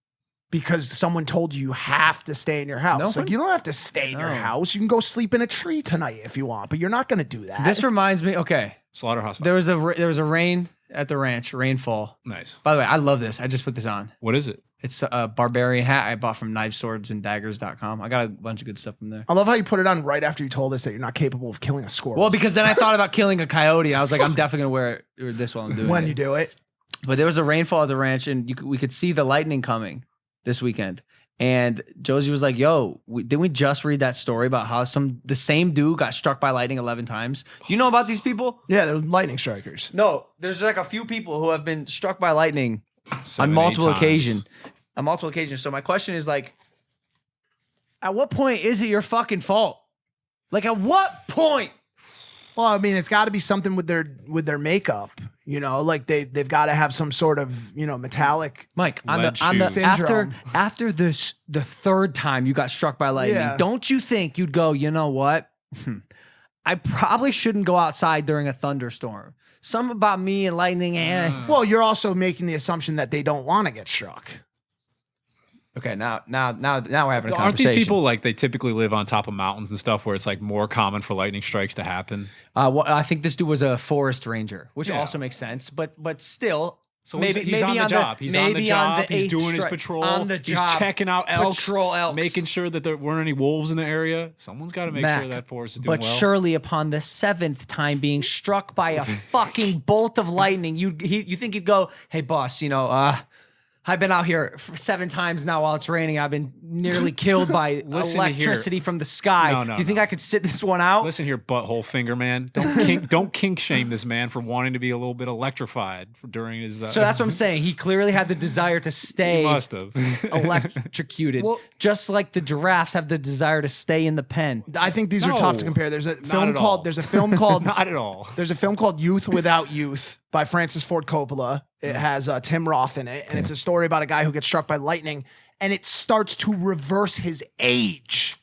because someone told you have to stay in your house. No Like one- you don't have to stay in your No. house. You can go sleep in a tree tonight if you want, but you're not going to do that. This reminds me. Okay, Slaughterhouse. there was a rain at the ranch, rainfall. Nice. By the way, I love this. I just put this on. What is it? It's a barbarian hat I bought from knifeswordsanddaggers.com. I got a bunch of good stuff from there. I love how you put it on right after you told us that you're not capable of killing a squirrel. Well, because then I thought about killing a coyote. I was like, I'm definitely gonna wear this while I'm doing when it. you do it. But there was a rainfall at the ranch, and we could see the lightning coming this weekend. And Josie was like, "Yo, didn't we just read that story about how the same dude got struck by lightning 11 times? Do you know about these people?" Yeah, they're lightning strikers. No, there's like a few people who have been struck by lightning 7, on multiple 8 times. occasions. On multiple occasions. So my question is like, at what point is it your fucking fault? Like, at what point? Well, I mean, it's got to be something with their makeup. You know, like they've got to have some sort of metallic. Mike, on Lead the shoes. Syndrome. after the third time you got struck by lightning, Yeah. don't you think you'd go, you know what? I probably shouldn't go outside during a thunderstorm. Something about me and lightning, Well, you're also making the assumption that they don't want to get struck. Okay, now we're having a Aren't conversation. these people like they typically live on top of mountains and stuff where it's like more common for lightning strikes to happen? Well, I think this dude was a forest ranger, which Yeah. also makes sense. But still, So maybe he's on the job. He's on the maybe job. the He's eighth doing his strike. patrol. On the He's job. checking out elks. Patrol elks. Making sure that there weren't any wolves in the area. Someone's got to make Mac, sure that forest is doing but well. surely upon the 7th time being struck by a fucking bolt of lightning, you think you'd go, hey boss, I've been out here for 7 times now while it's raining. I've been nearly killed by Listen here. electricity from the sky. No, Do you think I could sit this one out? Listen here, butthole finger man. Don't kink shame this man for wanting to be a little bit electrified during his. So that's what I'm saying. He clearly had the desire to stay He must have. electrocuted, Well- just like the giraffes have the desire to stay in the pen. I think these are tough to No, compare. There's a not film at all. called. There's a film called. Not at all. There's a film called Youth Without Youth by Francis Ford Coppola. It has Tim Roth in it, and it's a story about a guy who gets struck by lightning, and it starts to reverse his age.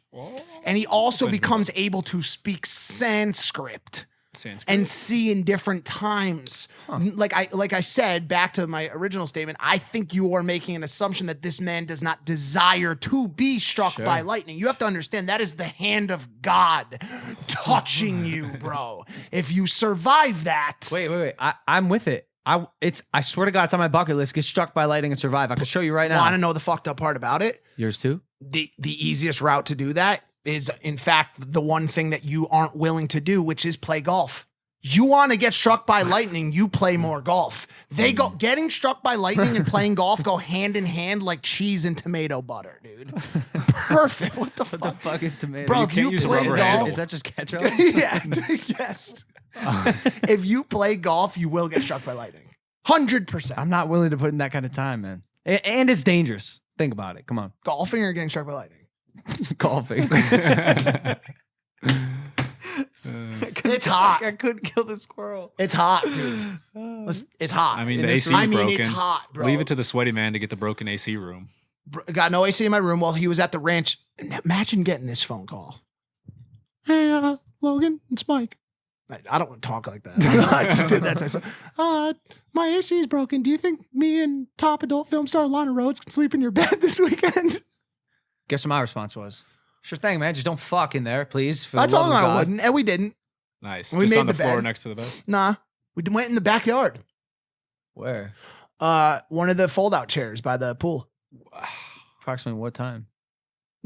And he also becomes able to speak Sanskrit Sanskrit. and see in different times. Like I said, back to my original statement, I think you are making an assumption that this man does not desire to be struck by lightning. You have to understand that is the hand of God touching you, bro. If you survive that, Wait. I'm with it. I swear to God, it's on my bucket list. Get struck by lightning and survive. I can show you right now. want to know the fucked up part about it? Yours too? The easiest route to do that is, in fact, the one thing that you aren't willing to do, which is play golf. You want to get struck by lightning, you play more golf. They go getting struck by lightning and playing golf go hand in hand like cheese and tomato butter, dude. Perfect. What the fuck? What the fuck is tomato? Bro, You if can't you use play rubber golf, handle. Is that just ketchup? yeah, yes. If you play golf, you will get struck by lightning. 100%. I'm not willing to put in that kind of time, man. And it's dangerous. Think about it. Come on. Golfing or getting struck by lightning? Golfing. It's hot. I couldn't kill the squirrel. It's hot, dude. It's hot. I mean, In the this AC I is mean, broken. it's hot, bro. Leave it to the sweaty man to get the broken AC room. Got no AC in my room while he was at the ranch. Imagine getting this phone call. Hey, Logan, it's Mike. I don't want to talk like that. I just did that. So, my AC is broken. Do you think me and top adult film star Lana Rhodes can sleep in your bed this weekend? Guess what my response was? Sure thing, man. Just don't fuck in there, please. For I the told love him of I God. wouldn't, and we didn't. Nice. We Just made on the the floor bed. next to the bed. Nah, we went in the backyard. Where? One of the fold-out chairs by the pool. Approximately what time?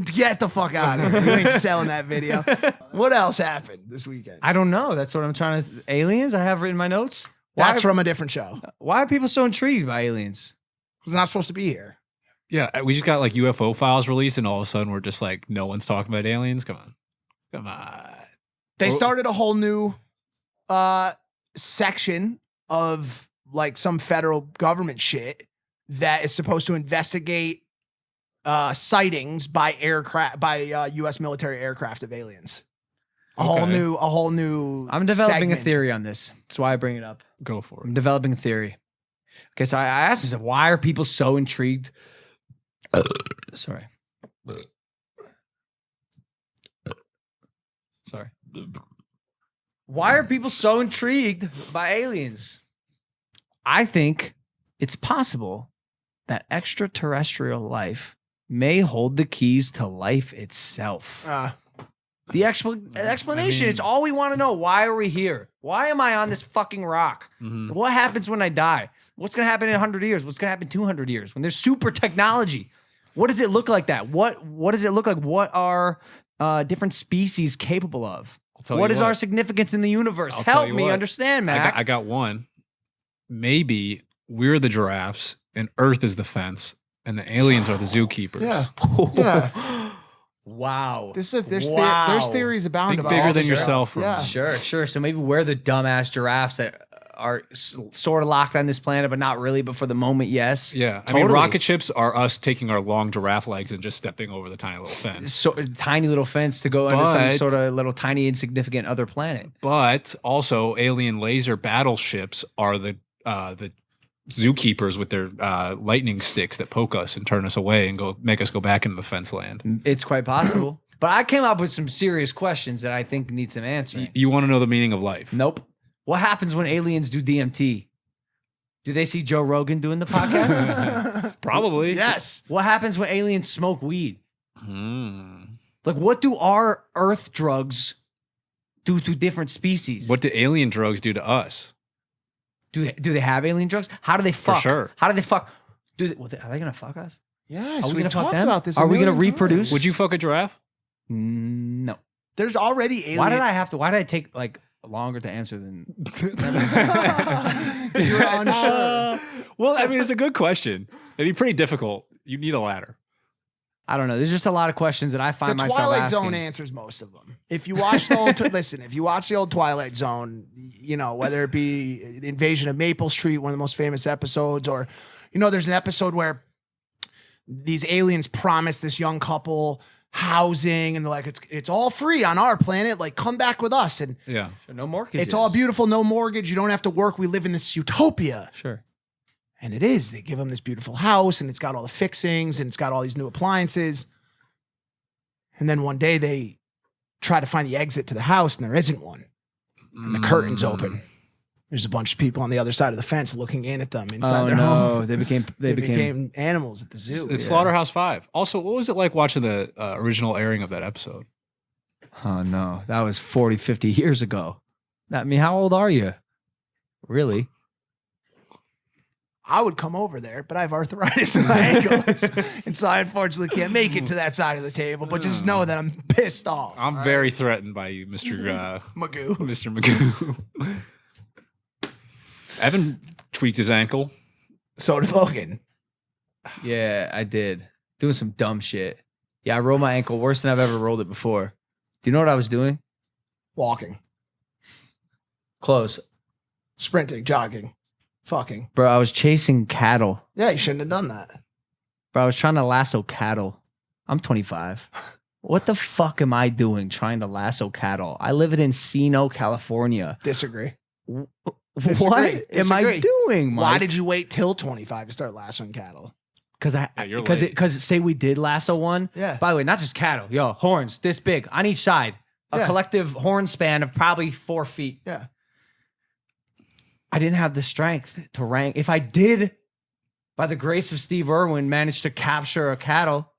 Get the fuck out of here. You ain't selling that video. What else happened this weekend? I don't know. That's what I'm trying to. Aliens? I have written my notes. That's from a different show. Why are people so intrigued by aliens? We're not supposed to be here. Yeah, we just got like UFO files released, and all of a sudden we're just like, no one's talking about aliens. Come on. They started a whole new section of like some federal government shit that is supposed to investigate sightings by U.S. military aircraft of aliens. A whole new. I'm developing segment. a theory on this. That's why I bring it up. Go for it. I'm developing a theory. Okay, so I asked myself, why are people so intrigued? Sorry. Why are people so intrigued by aliens? I think it's possible that extraterrestrial life may hold the keys to life itself. The explanation, it's all we want to know. Why are we here? Why am I on this fucking rock? What happens when I die? What's going to happen in 100 years? What's going to happen in 200 years? When there's super technology, what does it look like that? What does it look like? What are different species capable of? What is our significance in the universe? Help me understand, Mac. I got one. Maybe we're the giraffes and Earth is the fence and the aliens are the zookeepers. Yeah. Wow. There's theories abound Think about bigger all than this yourself. stuff. Yeah. Sure. So maybe we're the dumbass giraffes that are sort of locked on this planet, but not really. But for the moment, yes. Yeah. Totally. I mean, rocket ships are us taking our long giraffe legs and just stepping over the tiny little fence. So tiny little fence to go into some sort of little tiny insignificant other planet. But also, alien laser battleships are the zookeepers with their lightning sticks that poke us and turn us away and make us go back into the fence land. It's quite possible. But I came up with some serious questions that I think need some answering. You want to know the meaning of life? Nope. What happens when aliens do DMT? Do they see Joe Rogan doing the podcast? Probably. Yes. What happens when aliens smoke weed? Hmm. Like, what do our Earth drugs do to different species? What do alien drugs do to us? Do they have alien drugs? How do they fuck? For sure. How do they fuck? Are they gonna fuck us? Yes. Are we We've gonna fuck talked them? about this. Are we gonna million reproduce? times. Would you fuck a giraffe? No. There's already alien. Why did I take like longer to answer than? You're unsure. Well, I mean, it's a good question. It'd be pretty difficult. You need a ladder. I don't know. There's just a lot of questions that I find The myself Twilight asking. Zone answers most of them. If you watch the old, if you watch the old Twilight Zone, you know, whether it be the Invasion of Maple Street, one of the most famous episodes, or, you know, there's an episode where these aliens promise this young couple housing and they're like, it's all free on our planet. Like, come back with us. And Yeah. No mortgages. it's all beautiful. No mortgage. You don't have to work. We live in this utopia. Sure. And it is. They give them this beautiful house and it's got all the fixings and it's got all these new appliances. And then one day they try to find the exit to the house and there isn't one. And the curtain's open. There's a bunch of people on the other side of the fence looking in at them inside their home. They became animals at the zoo. It's Slaughterhouse 5. Also, what was it like watching the original airing of that episode? Oh no, that was 40, 50 years ago. I mean, how old are you? Really? I would come over there, but I have arthritis in my ankles. And so I unfortunately can't make it to that side of the table. But just know that I'm pissed off. I'm very threatened by you, Mr. Magoo. Mr. Magoo. Evan tweaked his ankle. So did Logan. Yeah, I did. Doing some dumb shit. Yeah, I rolled my ankle worse than I've ever rolled it before. Do you know what I was doing? Walking, Close. sprinting, jogging, fucking. Bro, I was chasing cattle. Yeah, you shouldn't have done that. Bro, I was trying to lasso cattle. I'm 25. What the fuck am I doing trying to lasso cattle? I live in Encino, California. Disagree. What am I doing, Mike? Why did you wait till 25 to start lassoing cattle? Because say we did lasso one. Yeah. By the way, not just cattle. Yo, horns this big on each side. A Yeah. collective horn span of probably 4 feet. Yeah. I didn't have the strength to rank. If I did, by the grace of Steve Irwin, manage to capture a cattle,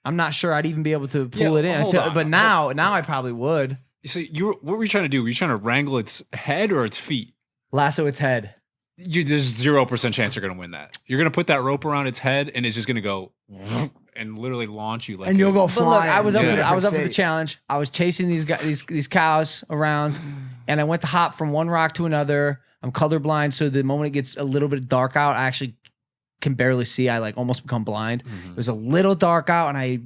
I'm not sure I'd even be able to pull it in. hold on. But now I probably would. You see, what were you trying to do? Were you trying to wrangle its head or its feet? Lasso its head. there's 0% chance you're going to win that. You're going to put that rope around its head and it's just going to go and literally launch you. Like and you'll go But look, flying. I was up to for a the, I was up for different the state. challenge. I was chasing these guys, these cows around, and I went to hop from one rock to another. I'm colorblind, so the moment it gets a little bit dark out, I actually can barely see. I like almost become blind. It was a little dark out, and I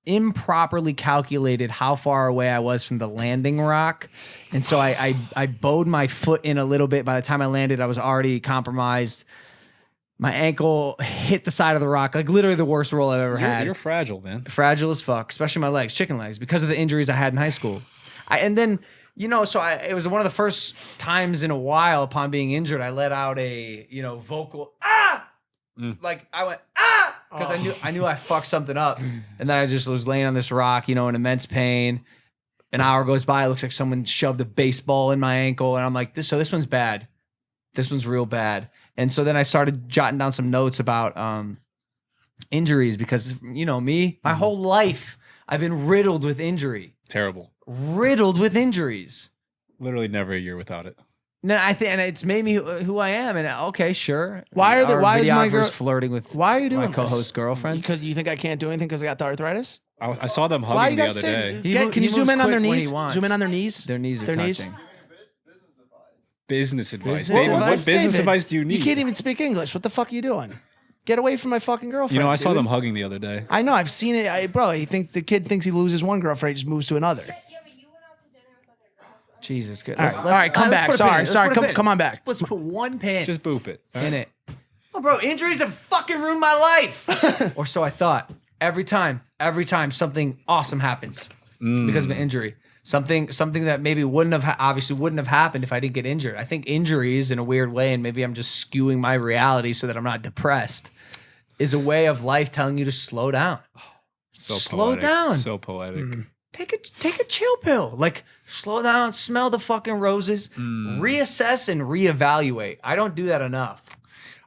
improperly calculated how far away I was from the landing rock, and so I bowed my foot in a little bit. By the time I landed, I was already compromised. My ankle hit the side of the rock, like literally the worst roll I've ever had. You're fragile, man. Fragile as fuck, especially my legs, chicken legs, because of the injuries I had in high school. And then, it was one of the first times in a while upon being injured, I let out a, vocal, like I went, because I knew I fucked something up. And then I just was laying on this rock, in immense pain. An hour goes by, it looks like someone shoved a baseball in my ankle. And I'm like, this one's bad. This one's real bad. And so then I started jotting down some notes about injuries because, me, my whole life, I've been riddled with injury. Terrible. Riddled with injuries. Literally never a year without it. No, I think, and it's made me who I am. And okay, sure. Why is my girl girl flirting with? Why are you doing my this? co-host girlfriend? Because you think I can't do anything because I got the arthritis? I saw them Why hugging you the guys other say? day. Can you zoom moves in on their quick when he knees? wants. Zoom in on their knees. Their knees are Their knees? touching. Business advice. Business David, advice? what business David, advice do you need? You can't even speak English. What the fuck are you doing? Get away from my fucking girlfriend. I saw dude. them hugging the other day. I know. I've seen it. Bro, the kid thinks he loses one girlfriend, he just moves to another. Jesus, good. All right, come back. Sorry. Come on back. Let's put one pin Just boop it. in it. Oh, bro, injuries have fucking ruined my life. Or so I thought. Every time something awesome happens because of an injury. Something that maybe wouldn't have happened if I didn't get injured. I think injuries in a weird way, and maybe I'm just skewing my reality so that I'm not depressed, is a way of life telling you to slow down. So Slow poetic. down. So poetic. Take a chill pill. Like slow down, smell the fucking roses, reassess and reevaluate. I don't do that enough.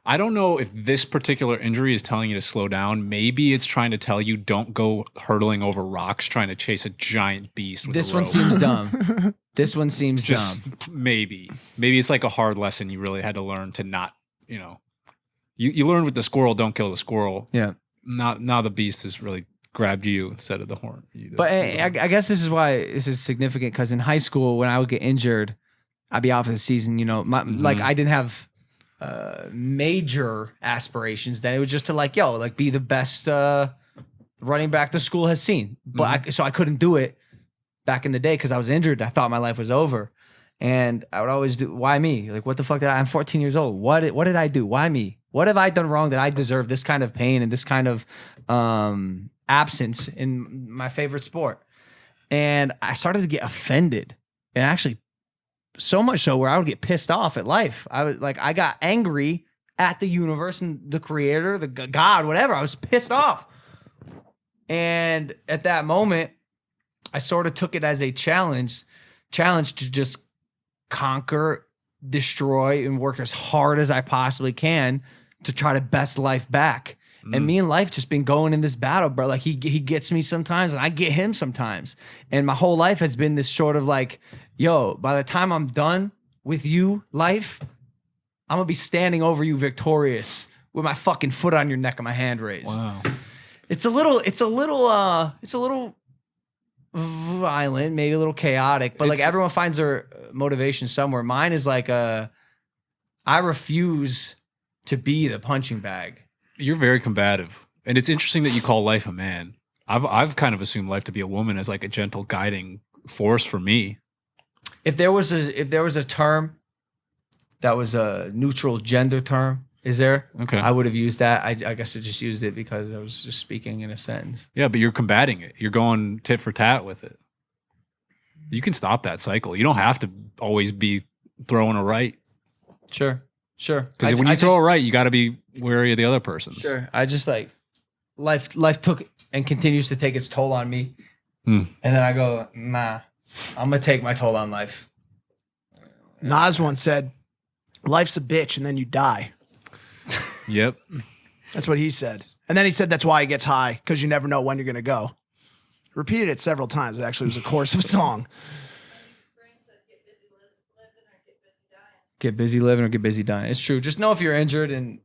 I don't know if this particular injury is telling you to slow down. Maybe it's trying to tell you don't go hurtling over rocks trying to chase a giant beast with This a one rope. seems dumb. This one seems Just dumb. maybe it's like a hard lesson you really had to learn to not, you learned with the squirrel, don't kill the squirrel. Yeah. Now the beast has really grabbed you instead of the horn. But I guess this is why this is significant because in high school, when I would get injured, I'd be out for the season. Like I didn't have major aspirations. Then it was just to be the best running back the school has seen. But so I couldn't do it back in the day because I was injured. I thought my life was over, and I would always do. Why me? Like what the fuck I'm 14 years old. What did I do? Why me? What have I done wrong that I deserve this kind of pain and this kind of absence in my favorite sport? And I started to get offended, and actually so much so where I would get pissed off at life. I got angry at the universe and the creator, the God, whatever. I was pissed off. And at that moment, I sort of took it as a challenge to just conquer, destroy, and work as hard as I possibly can to try to best life back. And me and life just been going in this battle, bro. Like he gets me sometimes and I get him sometimes. And my whole life has been this sort of like, yo, by the time I'm done with you, life, I'm gonna be standing over you victorious with my fucking foot on your neck and my hand raised. Wow. It's a little violent, maybe a little chaotic, but like everyone finds their motivation somewhere. Mine is like I refuse to be the punching bag. You're very combative, and it's interesting that you call life a man. I've kind of assumed life to be a woman as like a gentle guiding force for me. If there was a term that was a neutral gender term, is there? Okay. I would have used that. I guess I just used it because I was just speaking in a sentence. Yeah, but you're combating it. You're going tit for tat with it. You can stop that cycle. You don't have to always be throwing a right. Sure. Because when you throw a right, you got to be wary of the other person's. Sure. I just like life took and continues to take its toll on me. And then I go, nah, I'm going to take my toll on life. Nas once said, life's a bitch and then you die. Yep. That's what he said. And then he said that's why he gets high, because you never know when you're going to go. Repeated it several times. It actually was a chorus of a song. Get busy living or get busy dying. It's true. Just know if you're injured and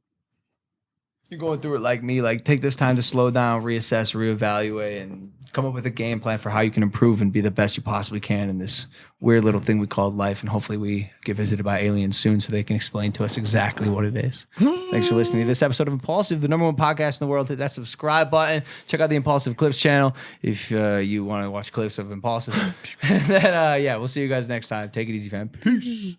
you're going through it like me, like take this time to slow down, reassess, reevaluate, and come up with a game plan for how you can improve and be the best you possibly can in this weird little thing we call life. And hopefully we get visited by aliens soon so they can explain to us exactly what it is. Thanks for listening to this episode of Impaulsive, the #1 podcast in the world. Hit that subscribe button. Check out the Impaulsive Clips channel if you want to watch clips of Impaulsive. And then, we'll see you guys next time. Take it easy, fam. Peace.